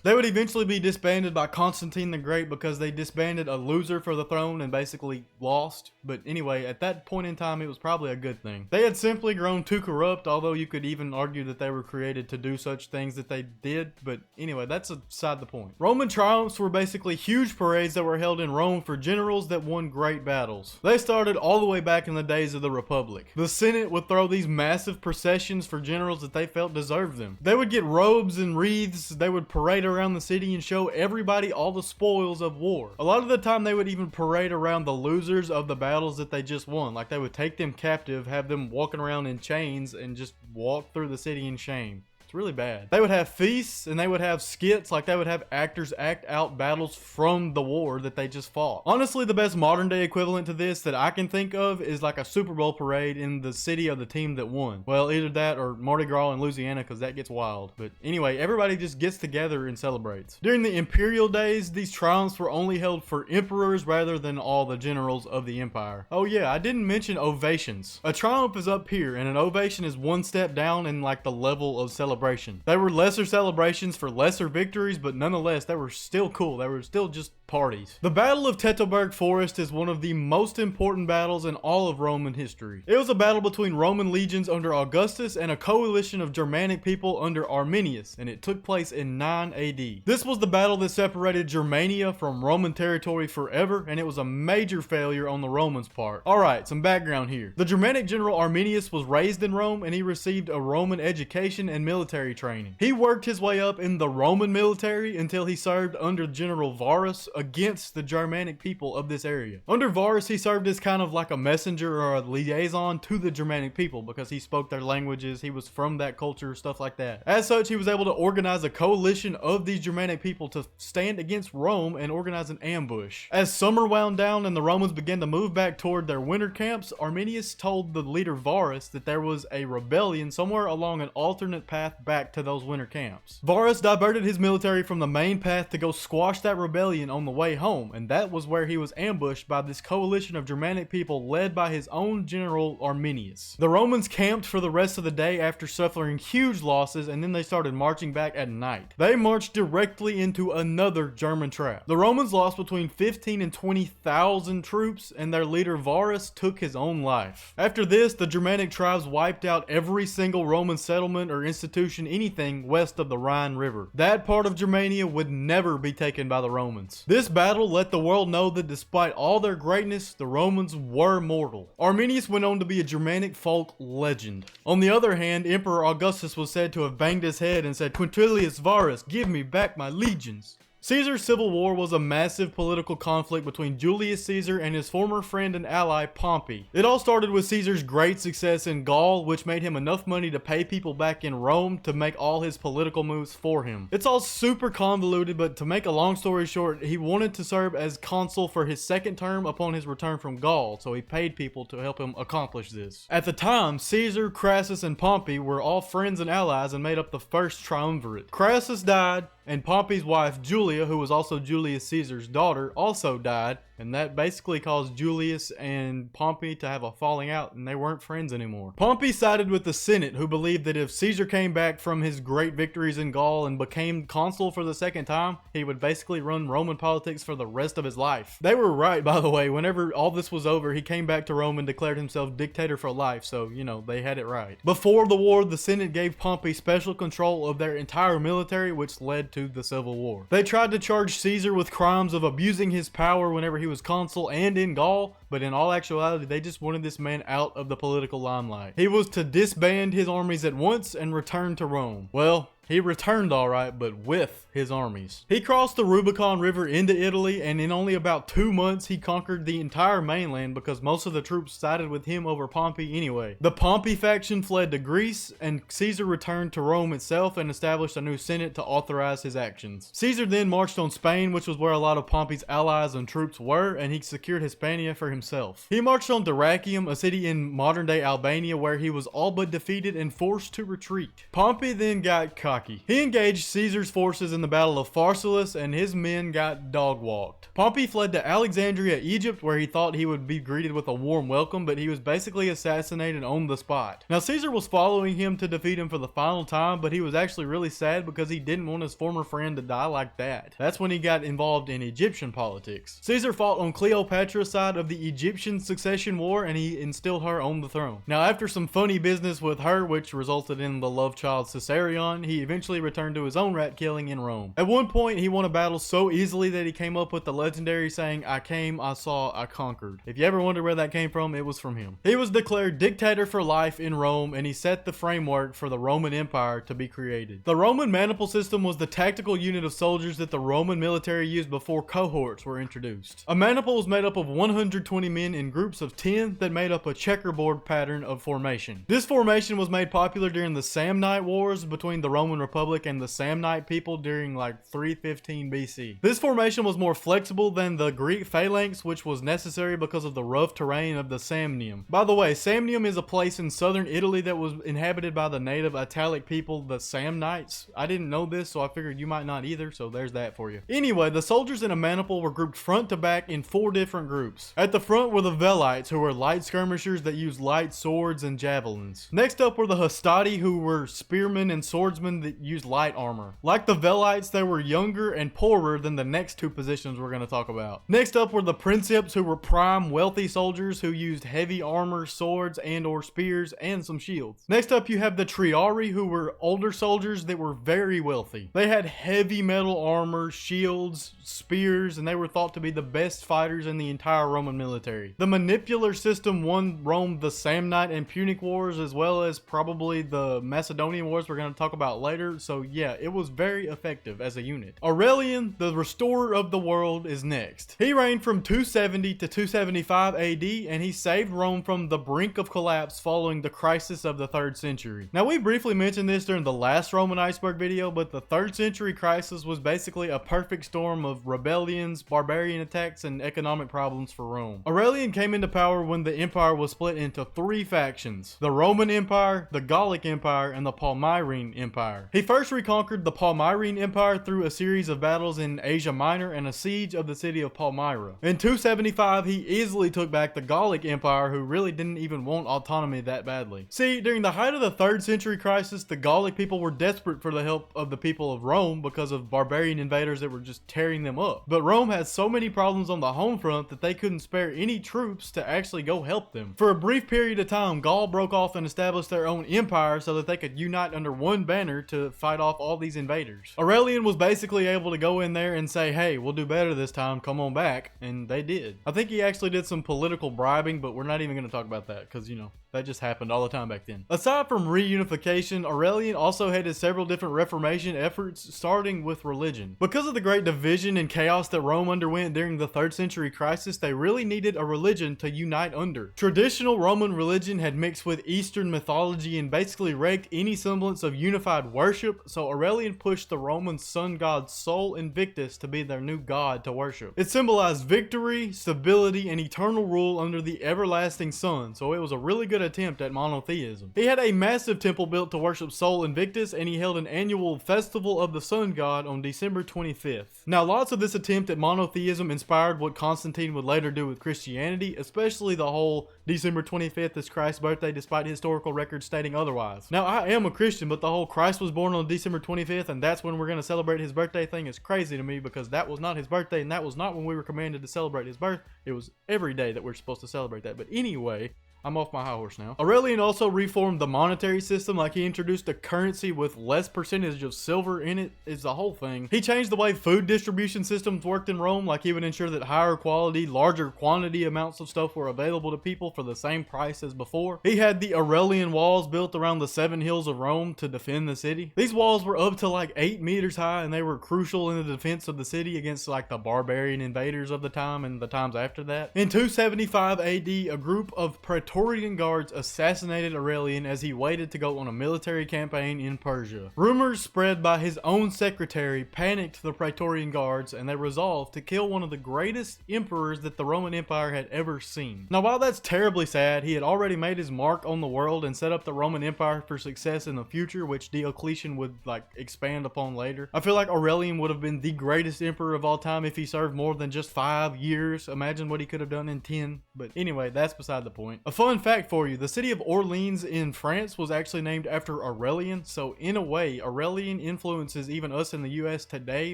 They would eventually be disbanded by Constantine the Great because they disbanded a loser for the throne and basically lost. But anyway, at that point in time, it was probably a good thing. They had simply grown too corrupt, although you could even argue that they were created to do such things that they did. But anyway, that's aside the point. Roman triumphs were basically huge parades that were held in Rome for generals that won great battles. They started all the way back in the days of the Republic. The Senate would throw these massive processions for generals that they felt deserved them. They would get robes and wreaths, they would parade around the city and show everybody all the spoils of war. A lot of the time they would even parade around the losers of the battles that they just won. Like they would take them captive, have them walking around in chains, and just walk through the city in shame. Really bad. They would have feasts and they would have skits, like they would have actors act out battles from the war that they just fought. Honestly, the best modern day equivalent to this that I can think of is like a Super Bowl parade in the city of the team that won. Well, either that or Mardi Gras in Louisiana, because that gets wild. But anyway, everybody just gets together and celebrates. During the imperial days, these triumphs were only held for emperors rather than all the generals of the empire. Oh yeah, I didn't mention ovations. A triumph is up here and an ovation is one step down in like the level of celebration. They were lesser celebrations for lesser victories, but nonetheless, they were still cool. They were still just parties. The Battle of Tettoberg Forest is one of the most important battles in all of Roman history. It was a battle between Roman legions under Augustus and a coalition of Germanic people under Arminius, and it took place in 9 AD. This was the battle that separated Germania from Roman territory forever, and it was a major failure on the Romans' part. Alright, some background here. The Germanic general Arminius was raised in Rome, and he received a Roman education and military training. He worked his way up in the Roman military until he served under General Varus against the Germanic people of this area. Under Varus, he served as kind of like a messenger or a liaison to the Germanic people because he spoke their languages, he was from that culture, stuff like that. As such, he was able to organize a coalition of these Germanic people to stand against Rome and organize an ambush. As summer wound down and the Romans began to move back toward their winter camps, Arminius told the leader Varus that there was a rebellion somewhere along an alternate path back to those winter camps. Varus diverted his military from the main path to go squash that rebellion on the way home, and that was where he was ambushed by this coalition of Germanic people led by his own general Arminius. The Romans camped for the rest of the day after suffering huge losses, and then they started marching back at night. They marched directly into another German trap. The Romans lost between 15 and 20,000 troops, and their leader Varus took his own life. After this, the Germanic tribes wiped out every single Roman settlement or institution, anything west of the Rhine River. That part of Germania would never be taken by the Romans. This battle let the world know that despite all their greatness, the Romans were mortal. Arminius went on to be a Germanic folk legend. On the other hand, Emperor Augustus was said to have banged his head and said, "Quintilius Varus, give me back my legions." Caesar's civil war was a massive political conflict between Julius Caesar and his former friend and ally Pompey. It all started with Caesar's great success in Gaul, which made him enough money to pay people back in Rome to make all his political moves for him. It's all super convoluted, but to make a long story short, he wanted to serve as consul for his second term upon his return from Gaul, so he paid people to help him accomplish this. At the time, Caesar, Crassus, and Pompey were all friends and allies and made up the first triumvirate. Crassus died, and Pompey's wife, Julia, Julia, who was also Julius Caesar's daughter, also died, and that basically caused Julius and Pompey to have a falling out, and they weren't friends anymore. Pompey sided with the Senate, who believed that if Caesar came back from his great victories in Gaul and became consul for the second time, he would basically run Roman politics for the rest of his life. They were right, by the way. Whenever all this was over, he came back to Rome and declared himself dictator for life, so, you know, they had it right. Before the war, the Senate gave Pompey special control of their entire military, which led to the Civil War. They tried to charge Caesar with crimes of abusing his power whenever he was consul and in Gaul, but in all actuality, they just wanted this man out of the political limelight. He was to disband his armies at once and return to Rome. Well, he returned alright, but with his armies. He crossed the Rubicon River into Italy, and in only about 2 months he conquered the entire mainland because most of the troops sided with him over Pompey anyway. The Pompey faction fled to Greece, and Caesar returned to Rome itself and established a new senate to authorize his actions. Caesar then marched on Spain, which was where a lot of Pompey's allies and troops were, and he secured Hispania for himself. He marched on Dyrrhachium, a city in modern-day Albania, where he was all but defeated and forced to retreat. Pompey then got cocky. He engaged Caesar's forces in the Battle of Pharsalus, and his men got dog-walked. Pompey fled to Alexandria, Egypt, where he thought he would be greeted with a warm welcome, but he was basically assassinated on the spot. Now, Caesar was following him to defeat him for the final time, but he was actually really sad because he didn't want his former friend to die like that. That's when he got involved in Egyptian politics. Caesar fought on Cleopatra's side of the Egyptian succession war, and he instilled her on the throne. Now, after some funny business with her, which resulted in the love child Caesarion, he eventually returned to his own rat killing in Rome. At one point, he won a battle so easily that he came up with the legendary saying, "I came, I saw, I conquered." If you ever wonder where that came from, it was from him. He was declared dictator for life in Rome, and he set the framework for the Roman Empire to be created. The Roman Manipul system was the tactical unit of soldiers that the Roman military used before cohorts were introduced. A manipul was made up of 120 men in groups of 10 that made up a checkerboard pattern of formation. This formation was made popular during the Samnite Wars between the Roman Republic and the Samnite people during like 315 BC. This formation was more flexible than the Greek phalanx, which was necessary because of the rough terrain of the Samnium. By the way, Samnium is a place in southern Italy that was inhabited by the native Italic people, the Samnites. I didn't know this, so I figured you might not either, so there's that for you. Anyway, the soldiers in a manipul were grouped front to back in 4 different groups. At the front were the Velites, who were light skirmishers that used light swords and javelins. Next up were the Hastati, who were spearmen and swordsmen that used light armor. Like the Velites, they were younger and poorer than the next 2 positions we're going to talk about. Next up were the Princeps, who were prime, wealthy soldiers who used heavy armor, swords, and or spears, and some shields. Next up you have the Triarii, who were older soldiers that were very wealthy. They had heavy metal armor, shields, spears, and they were thought to be the best fighters in the entire Roman military. The manipular system won Rome the Samnite and Punic Wars, as well as probably the Macedonian Wars we're going to talk about later, so yeah, it was very effective as a unit. Aurelion, the restorer of the world, is next. He reigned from 270 to 275 AD, and he saved Rome from the brink of collapse following the crisis of the 3rd century. Now, we briefly mentioned this during the last Roman Iceberg video, but the 3rd century crisis was basically a perfect storm of rebellions, barbarian attacks, and economic problems for Rome. Aurelian came into power when the empire was split into 3 factions: the Roman Empire, the Golic Empire, and the Palmyrene Empire. He first reconquered the Palmyrene Empire through a series of battles in Asia Minor and a siege of the city of Palmyra. In 275, he easily took back the Golic Empire, who really didn't even want autonomy that badly. See, during the height of the 3rd century crisis, the Golic people were desperate for the help of the people of Rome because of barbarian invaders that were just tearing them up. But Rome had so many problems on the home front that they couldn't spare any troops to actually go help them. For a brief period of time, Gaul broke off and established their own empire so that they could unite under one banner to fight off all these invaders. Aurelian was basically able to go in there and say, "Hey, we'll do better this time, come on back," and they did. I think he actually did some political bribing, but we're not even going to talk about that because, you know, that just happened all the time back then. Aside from reunification, Aurelian also headed several different reformation efforts, starting with religion. Because of the great division and chaos that Rome underwent during the 3rd century crisis, they really needed a religion to unite under. Traditional Roman religion had mixed with Eastern mythology and basically wrecked any semblance of unified worship worship, so Aurelian pushed the Roman sun god Sol Invictus to be their new god to worship. It symbolized victory, stability, and eternal rule under the everlasting sun, so it was a really good attempt at monotheism. He had a massive temple built to worship Sol Invictus, and he held an annual festival of the sun god on December 25th. Now, lots of this attempt at monotheism inspired what Constantine would later do with Christianity, especially the whole December 25th is Christ's birthday despite historical records stating otherwise. Now, I am a Christian, but the whole Christ was born on December 25th and that's when we're going to celebrate his birthday thing is crazy to me, because that was not his birthday and that was not when we were commanded to celebrate his birth. It was every day that we're supposed to celebrate that. But anyway, I'm off my high horse now. Aurelian also reformed the monetary system, like he introduced a currency with less percentage of silver in it. Is the whole thing. He changed the way food distribution systems worked in Rome, like he would ensure that higher quality, larger quantity amounts of stuff were available to people for the same price as before. He had the Aurelian walls built around the 7 hills of Rome to defend the city. These walls were up to like 8 meters high and they were crucial in the defense of the city against like the barbarian invaders of the time and the times after that. In 275 AD, a group of Ptorian Guards assassinated Aurelian as he waited to go on a military campaign in Persia. Rumors spread by his own secretary panicked the Ptorian Guards and they resolved to kill one of the greatest emperors that the Roman Empire had ever seen. Now, while that's terribly sad, he had already made his mark on the world and set up the Roman Empire for success in the future, which Diocletian would like expand upon later. I feel like Aurelian would have been the greatest emperor of all time if he served more than just 5 years. Imagine what he could have done in 10. But anyway, that's beside the point. A fun fact for you, the city of Orleans in France was actually named after Aurelian, so in a way, Aurelian influences even us in the US today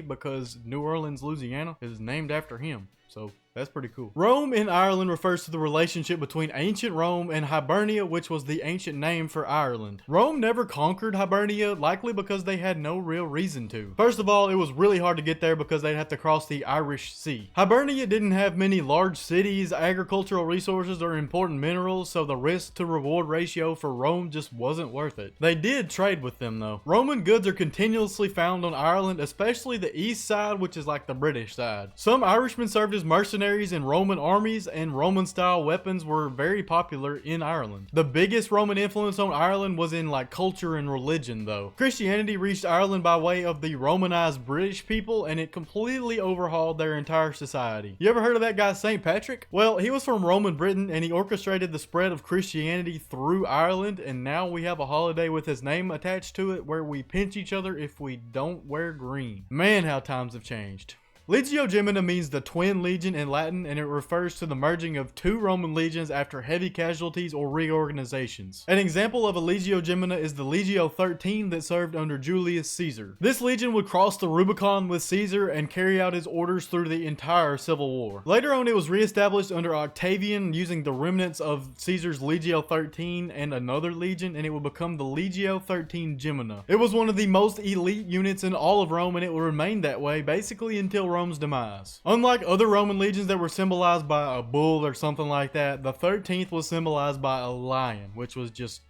because New Orleans, Louisiana is named after him. So that's pretty cool. Rome in Ireland refers to the relationship between ancient Rome and Hibernia, which was the ancient name for Ireland. Rome never conquered Hibernia, likely because they had no real reason to. First of all, it was really hard to get there because they'd have to cross the Irish Sea. Hibernia didn't have many large cities, agricultural resources, or important minerals, so the risk to reward ratio for Rome just wasn't worth it. They did trade with them though. Roman goods are continuously found on Ireland, especially the east side, which is like the British side. Some Irishmen served as mercenaries in Roman armies, and Roman-style weapons were very popular in Ireland. The biggest Roman influence on Ireland was in like culture and religion though. Christianity reached Ireland by way of the Romanized British people, and it completely overhauled their entire society. You ever heard of that guy St. Patrick? Well, he was from Roman Britain and he orchestrated the spread of Christianity through Ireland, and now we have a holiday with his name attached to it where we pinch each other if we don't wear green. Man, how times have changed. Legio Gemina means the twin legion in Latin, and it refers to the merging of 2 Roman legions after heavy casualties or reorganizations. An example of a Legio Gemina is the Legio 13 that served under Julius Caesar. This legion would cross the Rubicon with Caesar and carry out his orders through the entire civil war. Later on, it was reestablished under Octavian using the remnants of Caesar's Legio 13 and another legion, and it would become the Legio 13 Gemina. It was one of the most elite units in all of Rome, and it would remain that way basically until Rome's demise. Unlike other Roman legions that were symbolized by a bull or something like that, the 13th was symbolized by a lion, which was just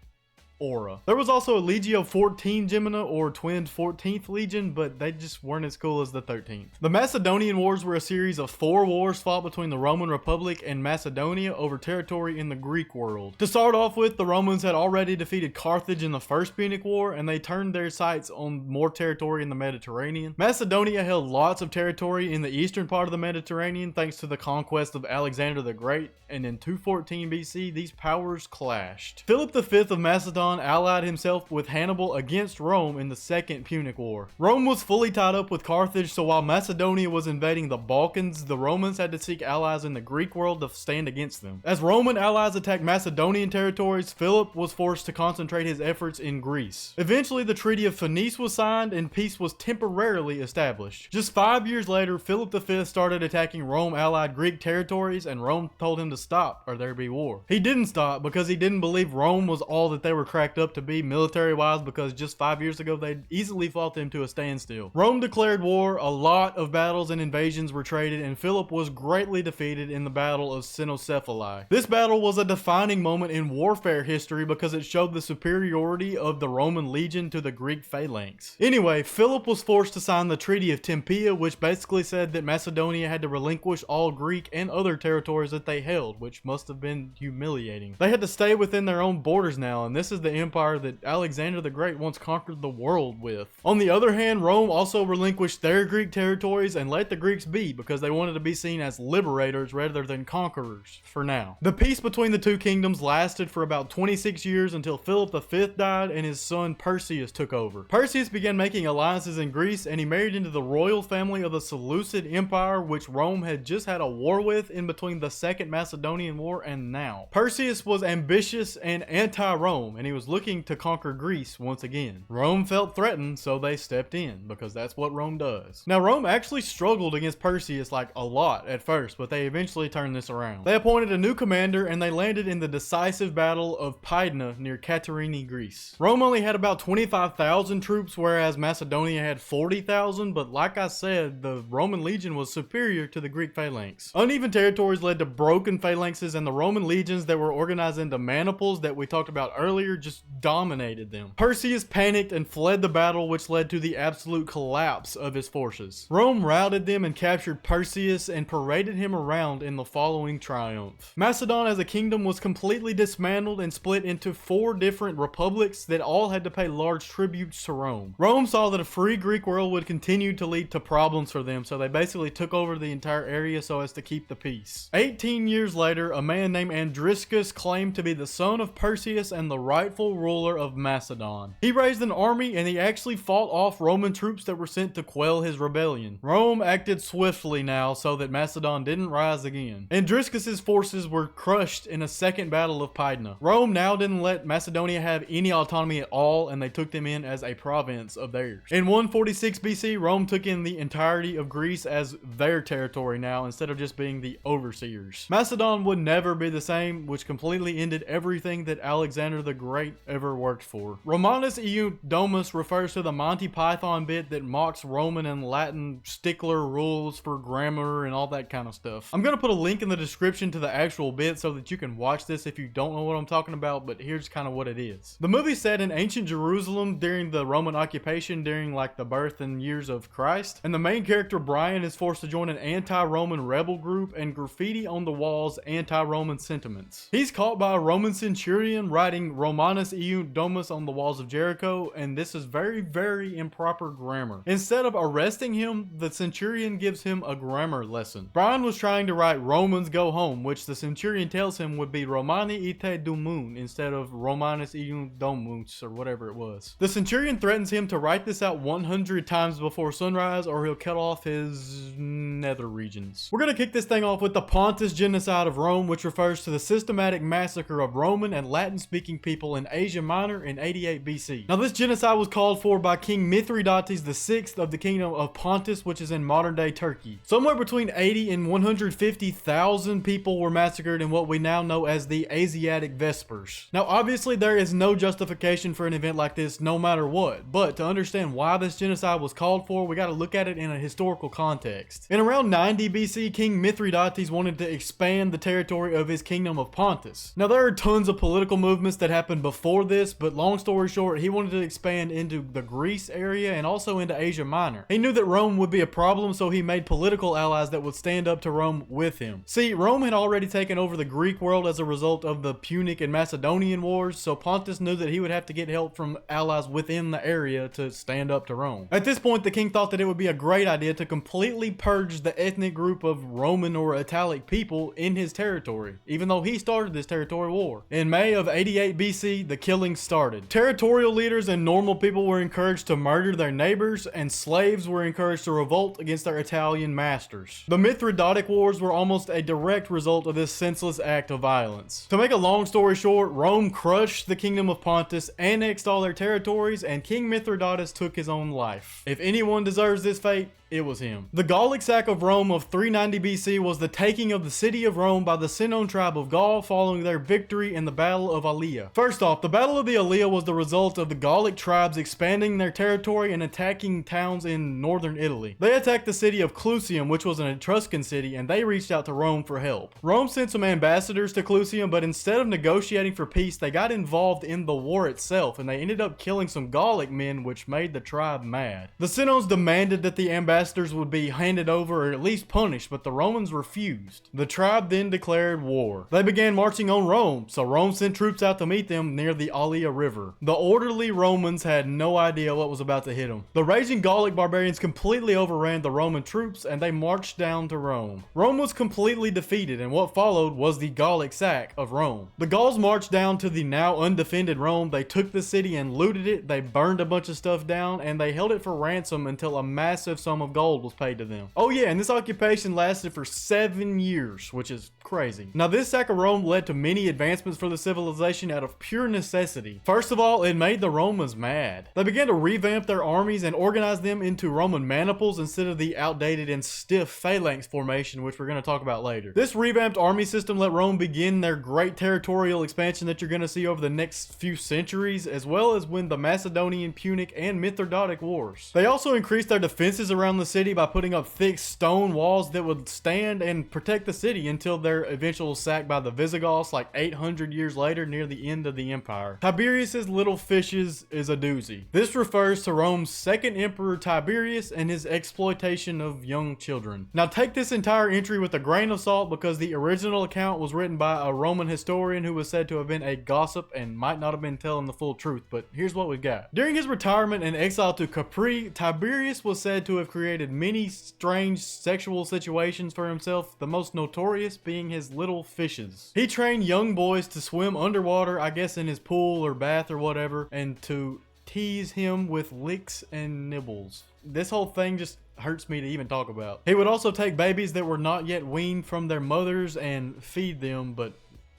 aura. There was also a Legio 14 Gemina or twinned 14th Legion, but they just weren't as cool as the 13th. The Macedonian Wars were a series of 4 wars fought between the Roman Republic and Macedonia over territory in the Greek world. To start off with, the Romans had already defeated Carthage in the First Punic War, and they turned their sights on more territory in the Mediterranean. Macedonia held lots of territory in the eastern part of the Mediterranean thanks to the conquest of Alexander the Great, and in 214 BC, these powers clashed. Philip V of Macedon allied himself with Hannibal against Rome in the Second Punic War. Rome was fully tied up with Carthage, so while Macedonia was invading the Balkans, the Romans had to seek allies in the Greek world to stand against them. As Roman allies attacked Macedonian territories, Philip was forced to concentrate his efforts in Greece. Eventually, the Treaty of Phoenice was signed and peace was temporarily established. Just 5 years later, Philip V started attacking Rome-allied Greek territories, and Rome told him to stop or there'd be war. He didn't stop because he didn't believe Rome was all that they were cracked up to be military wise, because just 5 years ago they'd easily fought them to a standstill. Rome declared war, a lot of battles and invasions were traded, and Philip was greatly defeated in the Battle of Cynocephalae. This battle was a defining moment in warfare history because it showed the superiority of the Roman legion to the Greek phalanx. Anyway, Philip was forced to sign the Treaty of Tempea, which basically said that Macedonia had to relinquish all Greek and other territories that they held, which must have been humiliating. They had to stay within their own borders now, and this is the the empire that Alexander the Great once conquered the world with. On the other hand, Rome also relinquished their Greek territories and let the Greeks be because they wanted to be seen as liberators rather than conquerors for now. The peace between the two kingdoms lasted for about 26 years until Philip V died and his son Perseus took over. Perseus began making alliances in Greece and he married into the royal family of the Seleucid Empire, which Rome had just had a war with in between the Second Macedonian War and now. Perseus was ambitious and anti-Rome, and he was looking to conquer Greece once again. Rome felt threatened, so they stepped in, because that's what Rome does. Now, Rome actually struggled against Perseus like a lot at first, but they eventually turned this around. They appointed a new commander, and they landed in the decisive battle of Pydna near Katerini, Greece. Rome only had about 25,000 troops, whereas Macedonia had 40,000, but like I said, the Roman legion was superior to the Greek phalanx. Uneven territories led to broken phalanxes, and the Roman legions that were organized into manipules that we talked about earlier just dominated them. Perseus panicked and fled the battle, which led to the absolute collapse of his forces. Rome routed them and captured Perseus and paraded him around in the following triumph. Macedon as a kingdom was completely dismantled and split into 4 different republics that all had to pay large tributes to Rome. Rome saw that a free Greek world would continue to lead to problems for them, so they basically took over the entire area so as to keep the peace. 18 years later, a man named Andriscus claimed to be the son of Perseus and the rightful ruler of Macedon. He raised an army and he actually fought off Roman troops that were sent to quell his rebellion. Rome acted swiftly now so that Macedon didn't rise again. Andriscus's forces were crushed in a second battle of Pydna. Rome now didn't let Macedonia have any autonomy at all, and they took them in as a province of theirs. In 146 BC, Rome took in the entirety of Greece as their territory now instead of just being the overseers. Macedon would never be the same, which completely ended everything that Alexander the Great ever worked for. Romanus Iunt Domus refers to the Monty Python bit that mocks Roman and Latin stickler rules for grammar and all that kind of stuff. I'm gonna put a link in the description to the actual bit so that you can watch this if you don't know what I'm talking about, but here's kind of what it is. The movie set in ancient Jerusalem during the Roman occupation during like the birth and years of Christ, and the main character Brian is forced to join an anti-Roman rebel group and graffiti on the walls anti-Roman sentiments. He's caught by a Roman centurion writing Romanus Iunt Domus on the walls of Jericho, and this is very, very improper grammar. Instead of arresting him, the centurion gives him a grammar lesson. Brian was trying to write Romans go home, which the centurion tells him would be Romani ite dumun instead of Romanus Iunt Domus or whatever it was. The centurion threatens him to write this out 100 times before sunrise or he'll cut off his nether regions. We're gonna kick this thing off with the Pontis Genocide of Rome, which refers to the systematic massacre of Roman and Latin-speaking people in Asia Minor in 88 BC. Now this genocide was called for by King Mithridates VI of the kingdom of Pontus, which is in modern-day Turkey. Somewhere between 80 and 150,000 people were massacred in what we now know as the Asiatic Vespers. Now obviously there is no justification for an event like this no matter what, but to understand why this genocide was called for, we gotta look at it in a historical context. In around 90 BC, King Mithridates wanted to expand the territory of his kingdom of Pontus. Now there are tons of political movements that happened before this, but long story short, he wanted to expand into the Greece area and also into Asia Minor. He knew that Rome would be a problem, so he made political allies that would stand up to Rome with him. See, Rome had already taken over the Greek world as a result of the Punic and Macedonian Wars, so Pontus knew that he would have to get help from allies within the area to stand up to Rome. At this point, the king thought that it would be a great idea to completely purge the ethnic group of Roman or Italic people in his territory, even though he started this territorial war. In May of 88 BC, the killings started. Territorial leaders and normal people were encouraged to murder their neighbors, and slaves were encouraged to revolt against their Italian masters. The Mithridatic Wars were almost a direct result of this senseless act of violence. To make a long story short, Rome crushed the kingdom of Pontus, annexed all their territories, and King Mithridates took his own life. If anyone deserves this fate, it was him. The Golic sack of Rome of 390 BC was the taking of the city of Rome by the Sinoan tribe of Gaul following their victory in the Battle of Allia. First off, the Battle of the Allia was the result of the Golic tribes expanding their territory and attacking towns in northern Italy. They attacked the city of Clusium, which was an Etruscan city, and they reached out to Rome for help. Rome sent some ambassadors to Clusium, but instead of negotiating for peace, they got involved in the war itself, and they ended up killing some Golic men, which made the tribe mad. The Sinoans demanded that the ambassadors ambassadors would be handed over or at least punished, but the Romans refused. The tribe then declared war. They began marching on Rome, so Rome sent troops out to meet them near the Alia River. The orderly Romans had no idea what was about to hit them. The raging Golic barbarians completely overran the Roman troops and they marched down to Rome. Rome was completely defeated, and what followed was the Gaulic sack of Rome. The Gauls marched down to the now undefended Rome. They took the city and looted it. They burned a bunch of stuff down and they held it for ransom until a massive sum of gold was paid to them. Oh yeah, and this occupation lasted for 7 years, which is crazy. Now this sack of Rome led to many advancements for the civilization out of pure necessity. First of all, it made the Romans mad. They began to revamp their armies and organize them into Roman manipuls instead of the outdated and stiff phalanx formation, which we're going to talk about later. This revamped army system let Rome begin their great territorial expansion that you're going to see over the next few centuries, as well as win the Macedonian, Punic, and Mithridatic Wars. They also increased their defenses around the city by putting up thick stone walls that would stand and protect the city until their eventual sack by the Visigoths like 800 years later near the end of the empire. Tiberius's little fishes is a doozy. This refers to Rome's second emperor Tiberius and his exploitation of young children. Now take this entire entry with a grain of salt because the original account was written by a Roman historian who was said to have been a gossip and might not have been telling the full truth, but here's what we've got. During his retirement and exile to Capri, Tiberius was said to have created many strange sexual situations for himself, the most notorious being his little fishes. He trained young boys to swim underwater, I guess in his pool or bath or whatever, and to tease him with licks and nibbles. This whole thing just hurts me to even talk about. He would also take babies that were not yet weaned from their mothers and feed them, but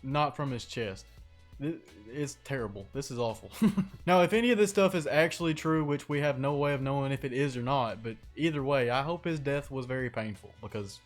not from his chest. It's terrible. This is awful. Now, if any of this stuff is actually true, which we have no way of knowing if it is or not, but either way, I hope his death was very painful because...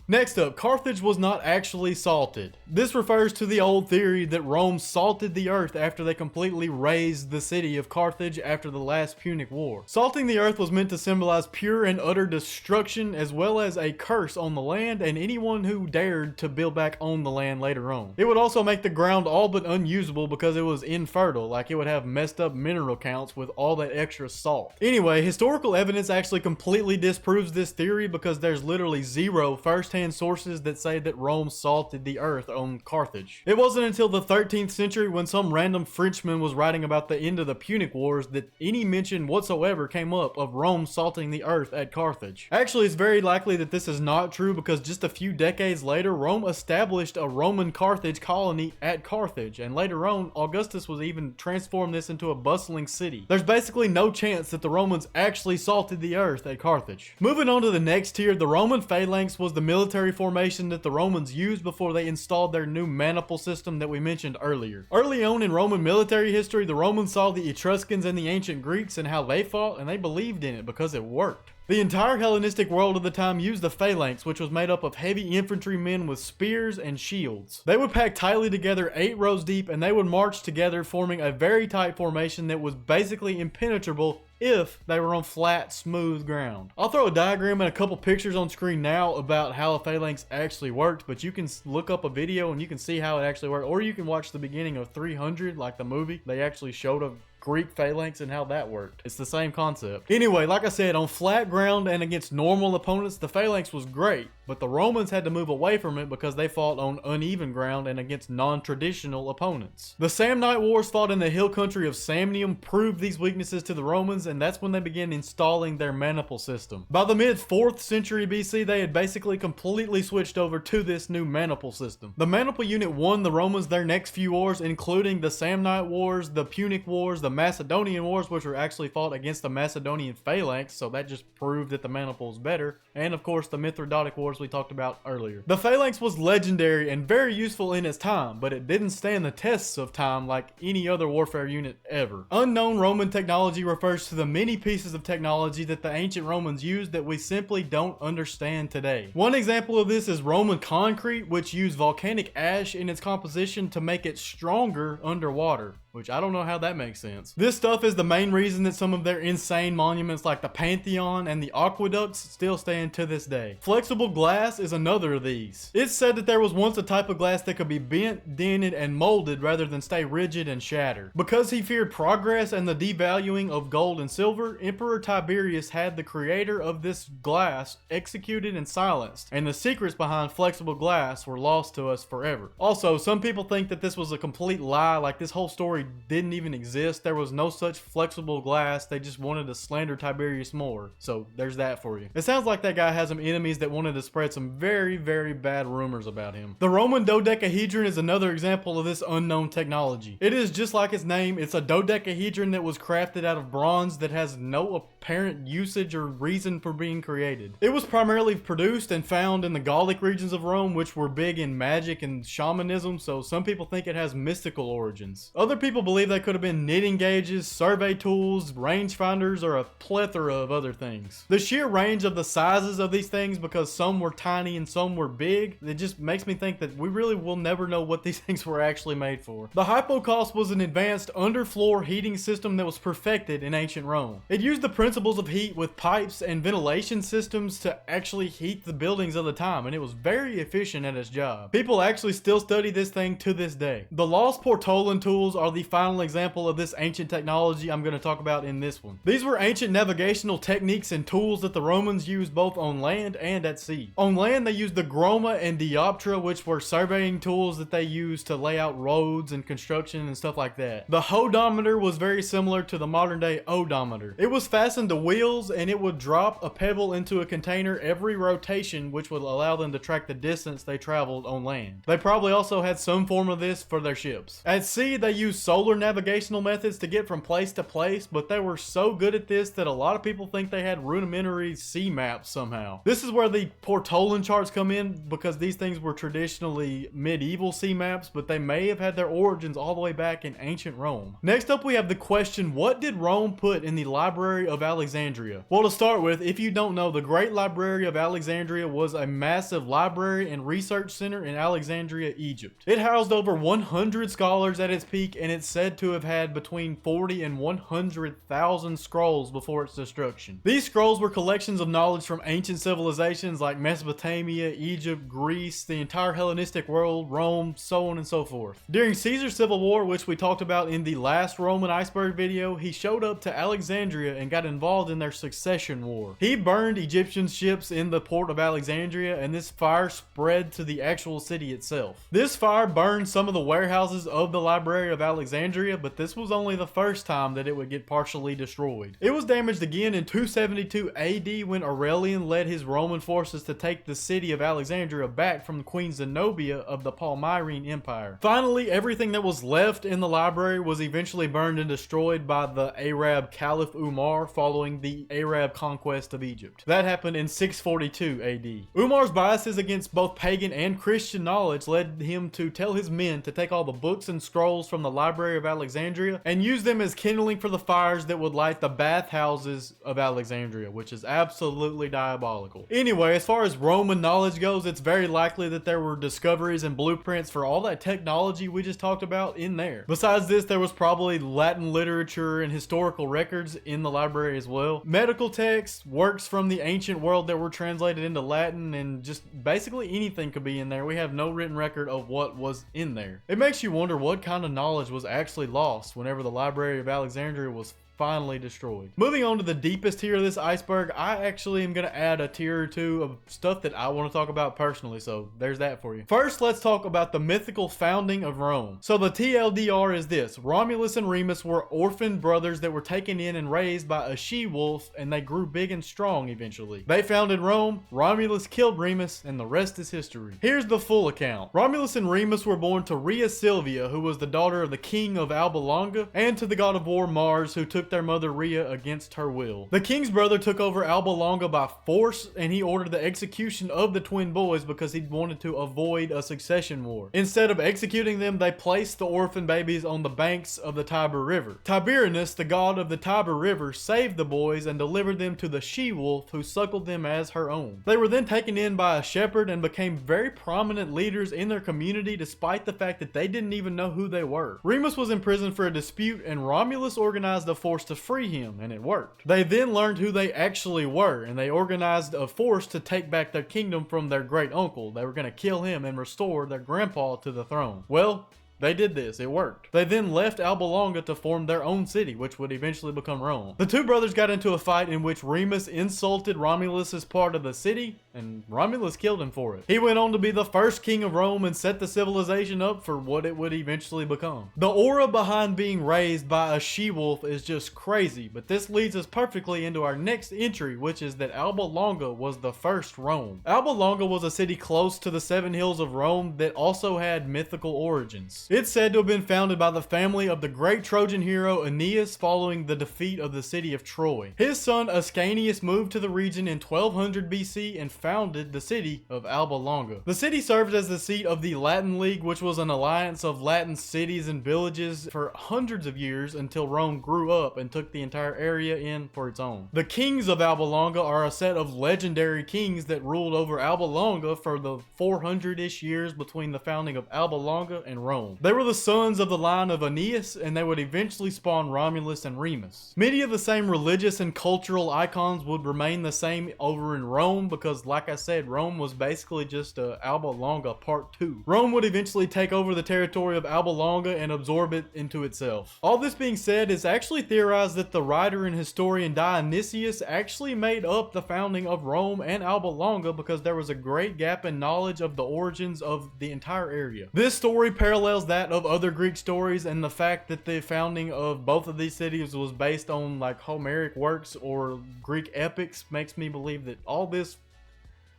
Next up, Carthage was not actually salted. This refers to the old theory that Rome salted the earth after they completely razed the city of Carthage after the last Punic War. Salting the earth was meant to symbolize pure and utter destruction as well as a curse on the land and anyone who dared to build back on the land later on. It would also make the ground all but unusable because it was infertile, like it would have messed up mineral counts with all that extra salt. Anyway, historical evidence actually completely disproves this theory because there's literally zero first-hand sources that say that Rome salted the earth on Carthage. It wasn't until the 13th century when some random Frenchman was writing about the end of the Punic Wars that any mention whatsoever came up of Rome salting the earth at Carthage. Actually, it's very likely that this is not true because just a few decades later, Rome established a Roman Carthage colony at Carthage, and later on, Augustus was even transformed this into a bustling city. There's basically no chance that the Romans actually salted the earth at Carthage. Moving on to the next tier, the Roman phalanx was the military formation that the Romans used before they installed their new manipul system that we mentioned earlier. Early on in Roman military history, the Romans saw the Etruscans and the ancient Greeks and how they fought, and they believed in it because it worked. The entire Hellenistic world of the time used the phalanx, which was made up of heavy infantrymen with spears and shields. They would pack tightly together 8 rows deep and they would march together forming a very tight formation that was basically impenetrable if they were on flat, smooth ground. I'll throw a diagram and a couple pictures on screen now about how a phalanx actually worked, but you can look up a video and you can see how it actually worked, or you can watch the beginning of 300, like the movie. They actually showed a Greek phalanx and how that worked. It's the same concept. Anyway, like I said, on flat ground and against normal opponents, the phalanx was great, but the Romans had to move away from it because they fought on uneven ground and against non-traditional opponents. The Samnite Wars fought in the hill country of Samnium proved these weaknesses to the Romans, and that's when they began installing their manipul system. By the mid-4th century BC, they had basically completely switched over to this new manipul system. The manipul unit won the Romans their next few wars, including the Samnite Wars, the Punic Wars, the Macedonian Wars, which were actually fought against the Macedonian phalanx, so that just proved that the manipul is better, and of course the Mithridatic Wars we talked about earlier. The phalanx was legendary and very useful in its time, but it didn't stand the tests of time like any other warfare unit ever. Unknown Roman technology refers to the many pieces of technology that the ancient Romans used that we simply don't understand today. One example of this is Roman concrete, which used volcanic ash in its composition to make it stronger underwater. which I don't know how that makes sense. This stuff is the main reason that some of their insane monuments like the Pantheon and the aqueducts still stand to this day. Flexible glass is another of these. It's said that there was once a type of glass that could be bent, dented, and molded rather than stay rigid and shatter. Because he feared progress and the devaluing of gold and silver, Emperor Tiberius had the creator of this glass executed and silenced, and the secrets behind flexible glass were lost to us forever. Also, some people think that this was a complete lie, like this whole story didn't even exist. There was no such flexible glass. They just wanted to slander Tiberius more. So there's that for you. It sounds like that guy has some enemies that wanted to spread some very, very bad rumors about him. The Roman dodecahedron is another example of this unknown technology. It is just like its name. It's a dodecahedron that was crafted out of bronze that has no apparent usage or reason for being created. It was primarily produced and found in the Golic regions of Rome, which were big in magic and shamanism, so some people think it has mystical origins. Other people believe they could have been knitting gauges, survey tools, rangefinders, or a plethora of other things. The sheer range of the sizes of these things, because some were tiny and some were big, it just makes me think that we really will never know what these things were actually made for. The hypocaust was an advanced underfloor heating system that was perfected in ancient Rome. It used the principles of heat with pipes and ventilation systems to actually heat the buildings of the time, and it was very efficient at its job. People actually still study this thing to this day. The lost Portolan tools are the final example of this ancient technology I'm going to talk about in this one. These were ancient navigational techniques and tools that the Romans used both on land and at sea. On land, they used the groma and dioptra, which were surveying tools that they used to lay out roads and construction and stuff like that. The hodometer was very similar to the modern day odometer. It was fastened to wheels, and it would drop a pebble into a container every rotation, which would allow them to track the distance they traveled on land. They probably also had some form of this for their ships. At sea, they used solar navigational methods to get from place to place, but they were so good at this that a lot of people think they had rudimentary sea maps somehow. This is where the Portolan charts come in, because these things were traditionally medieval sea maps, but they may have had their origins all the way back in ancient Rome. Next up, we have the question, what did Rome put in the Library of Alexandria? Well, to start with, if you don't know, the Great Library of Alexandria was a massive library and research center in Alexandria, Egypt. It housed over 100 scholars at its peak, and it's said to have had between 40 and 100,000 scrolls before its destruction. These scrolls were collections of knowledge from ancient civilizations like Mesopotamia, Egypt, Greece, the entire Hellenistic world, Rome, so on and so forth. During Caesar's civil war, which we talked about in the last Roman Iceberg video, he showed up to Alexandria and got involved in their succession war. He burned Egyptian ships in the port of Alexandria, and this fire spread to the actual city itself. This fire burned some of the warehouses of the Library of Alexandria, but this was only the first time that it would get partially destroyed. It was damaged again in 272 AD when Aurelion led his Roman forces to take the city of Alexandria back from Queen Zenobia of the Palmyrene Empire. Finally, everything that was left in the library was eventually burned and destroyed by the Arab Caliph Umar following the Arab conquest of Egypt. That happened in 642 AD. Umar's biases against both pagan and Christian knowledge led him to tell his men to take all the books and scrolls from the Library of Alexandria and use them as kindling for the fires that would light the bathhouses of Alexandria, which is absolutely diabolical. Anyway, as far as Roman knowledge goes, it's very likely that there were discoveries and blueprints for all that technology we just talked about in there. Besides this, there was probably Latin literature and historical records in the library as well. Medical texts, works from the ancient world that were translated into Latin, and just basically anything could be in there. We have no written record of what was in there. It makes you wonder what kind of knowledge was actually lost whenever the Library of Alexandria was finally destroyed. Moving on to the deepest tier of this iceberg, I actually am going to add a tier or two of stuff that I want to talk about personally, so there's that for you. First, let's talk about the mythical founding of Rome. So the TLDR is this: Romulus and Remus were orphan brothers that were taken in and raised by a she-wolf, and they grew big and strong eventually. They founded Rome, Romulus killed Remus, and the rest is history. Here's the full account. Romulus and Remus were born to Rhea Silvia, who was the daughter of the king of Albalonga, and to the god of war Mars, who took took their mother Rhea against her will. The king's brother took over Albalonga by force, and he ordered the execution of the twin boys because he wanted to avoid a succession war. Instead of executing them, they placed the orphan babies on the banks of the Tiber River. Tiberius, the god of the Tiber River, saved the boys and delivered them to the she-wolf, who suckled them as her own. They were then taken in by a shepherd and became very prominent leaders in their community, despite the fact that they didn't even know who they were. Remus was imprisoned for a dispute, and Romulus organized a force to free him, and it worked. They then learned who they actually were, and they organized a force to take back their kingdom from their great uncle. They were going to kill him and restore their grandpa to the throne. Well, they did this. It worked. They then left Albalonga to form their own city, which would eventually become Rome. The two brothers got into a fight in which Remus insulted Romulus' part of the city, and Romulus killed him for it. He went on to be the first king of Rome and set the civilization up for what it would eventually become. The aura behind being raised by a she-wolf is just crazy, but this leads us perfectly into our next entry, which is that Albalonga was the first Rome. Albalonga was a city close to the seven hills of Rome that also had mythical origins. It's said to have been founded by the family of the great Trojan hero Aeneas following the defeat of the city of Troy. His son Ascanius moved to the region in 1200 BC and founded the city of Albalonga. The city served as the seat of the Latin League, which was an alliance of Latin cities and villages for hundreds of years until Rome grew up and took the entire area in for its own. The kings of Albalonga are a set of legendary kings that ruled over Albalonga for the 400-ish years between the founding of Albalonga and Rome. They were the sons of the line of Aeneas, and they would eventually spawn Romulus and Remus. Many of the same religious and cultural icons would remain the same over in Rome because, like I said, Rome was basically just Albalonga Part 2. Rome would eventually take over the territory of Albalonga and absorb it into itself. All this being said, it's actually theorized that the writer and historian Dionysius actually made up the founding of Rome and Albalonga because there was a great gap in knowledge of the origins of the entire area. This story parallels that of other Greek stories, and the fact that the founding of both of these cities was based on like Homeric works or Greek epics makes me believe that all this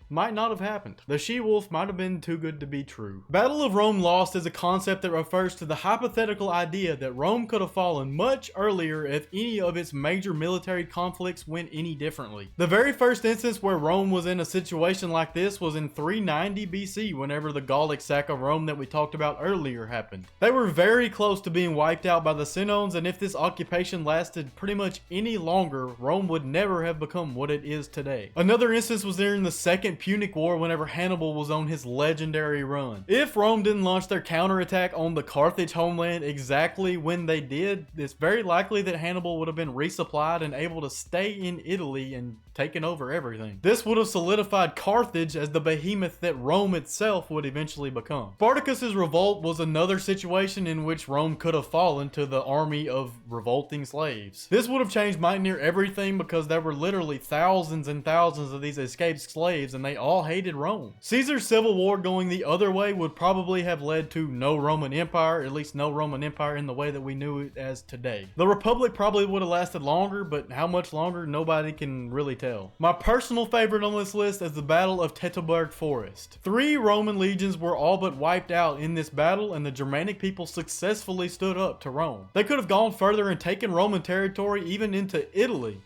might not have happened. The she-wolf might have been too good to be true. Battle of Rome Lost is a concept that refers to the hypothetical idea that Rome could have fallen much earlier if any of its major military conflicts went any differently. The very first instance where Rome was in a situation like this was in 390 BC, whenever the Golic sack of Rome that we talked about earlier happened. They were very close to being wiped out by the Senones, and if this occupation lasted pretty much any longer, Rome would never have become what it is today. Another instance was during the Second Punic War, whenever Hannibal was on his legendary run. If Rome didn't launch their counterattack on the Carthage homeland exactly when they did, it's very likely that Hannibal would have been resupplied and able to stay in Italy and taken over everything. This would have solidified Carthage as the behemoth that Rome itself would eventually become. Spartacus's revolt was another situation in which Rome could have fallen to the army of revolting slaves. This would have changed mighty near everything because there were literally thousands and thousands of these escaped slaves, and they all hated Rome. Caesar's civil war going the other way would probably have led to no Roman Empire, at least no Roman Empire in the way that we knew it as today. The Republic probably would have lasted longer, but how much longer, nobody can really tell. My personal favorite on this list is the Battle of Tettoberg Forest. 3 Roman legions were all but wiped out in this battle, and the Germanic people successfully stood up to Rome. They could have gone further and taken Roman territory even into Italy,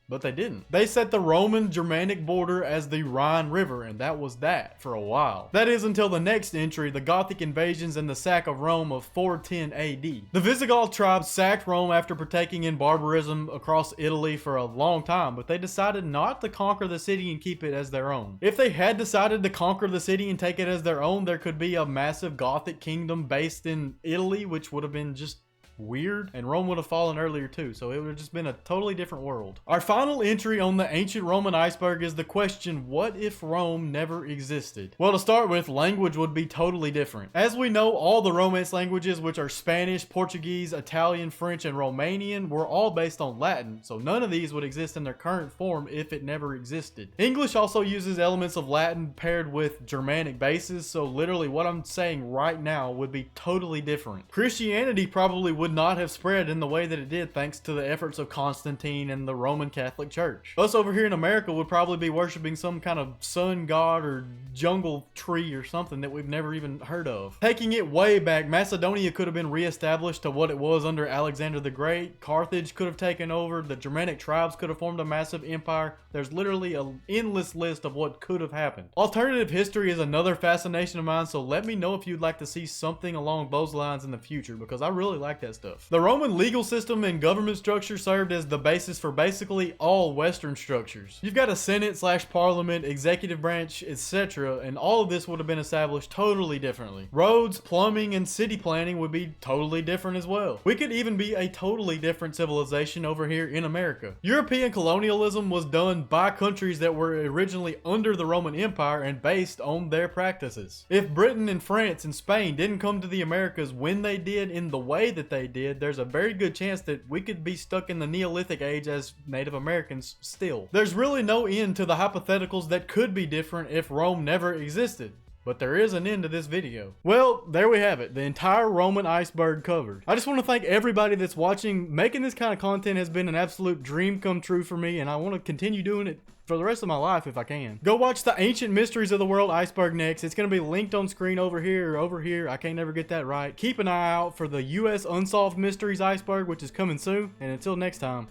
but they didn't. They set the Roman-Germanic border as the Rhine River, and that was that for a while. That is until the next entry, the Gothic invasions and the sack of Rome of 410 AD. The Visigoth tribes sacked Rome after partaking in barbarism across Italy for a long time, but they decided not to conquer the city and keep it as their own. If they had decided to conquer the city and take it as their own, there could be a massive Gothic kingdom based in Italy, which would have been just weird, and Rome would have fallen earlier too, so it would have just been a totally different world. Our final entry on the Ancient Roman Iceberg is the question, what if Rome never existed? Well, to start with, language would be totally different. As we know, all the Romance languages, which are Spanish, Portuguese, Italian, French, and Romanian, were all based on Latin, so none of these would exist in their current form if it never existed. English also uses elements of Latin paired with Germanic bases, so literally what I'm saying right now would be totally different. Christianity probably would would not have spread in the way that it did thanks to the efforts of Constantine and the Roman Catholic Church. Us over here in America would probably be worshiping some kind of sun god or jungle tree or something that we've never even heard of. Taking it way back, Macedonia could have been reestablished to what it was under Alexander the Great. Carthage could have taken over. The Germanic tribes could have formed a massive empire. There's literally an endless list of what could have happened. Alternative history is another fascination of mine, so let me know if you'd like to see something along those lines in the future, because I really like that stuff. The Roman legal system and government structure served as the basis for basically all Western structures. You've got a Senate/Parliament, executive branch, etc., and all of this would have been established totally differently. Roads, plumbing, and city planning would be totally different as well. We could even be a totally different civilization over here in America. European colonialism was done by countries that were originally under the Roman Empire and based on their practices. If Britain and France and Spain didn't come to the Americas when they did in the way that they did, there's a very good chance that we could be stuck in the Neolithic age as Native Americans still. There's really no end to the hypotheticals that could be different if Rome never existed. But there is an end to this video. Well, there we have it. The entire Roman iceberg covered. I just want to thank everybody that's watching. Making this kind of content has been an absolute dream come true for me, and I want to continue doing it for the rest of my life if I can. Go watch the Ancient Mysteries of the World Iceberg next. It's going to be linked on screen over here or over here. I can't never get that right. Keep an eye out for the US Unsolved Mysteries Iceberg, which is coming soon. And until next time,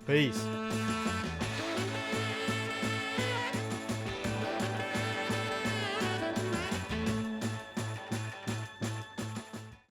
peace.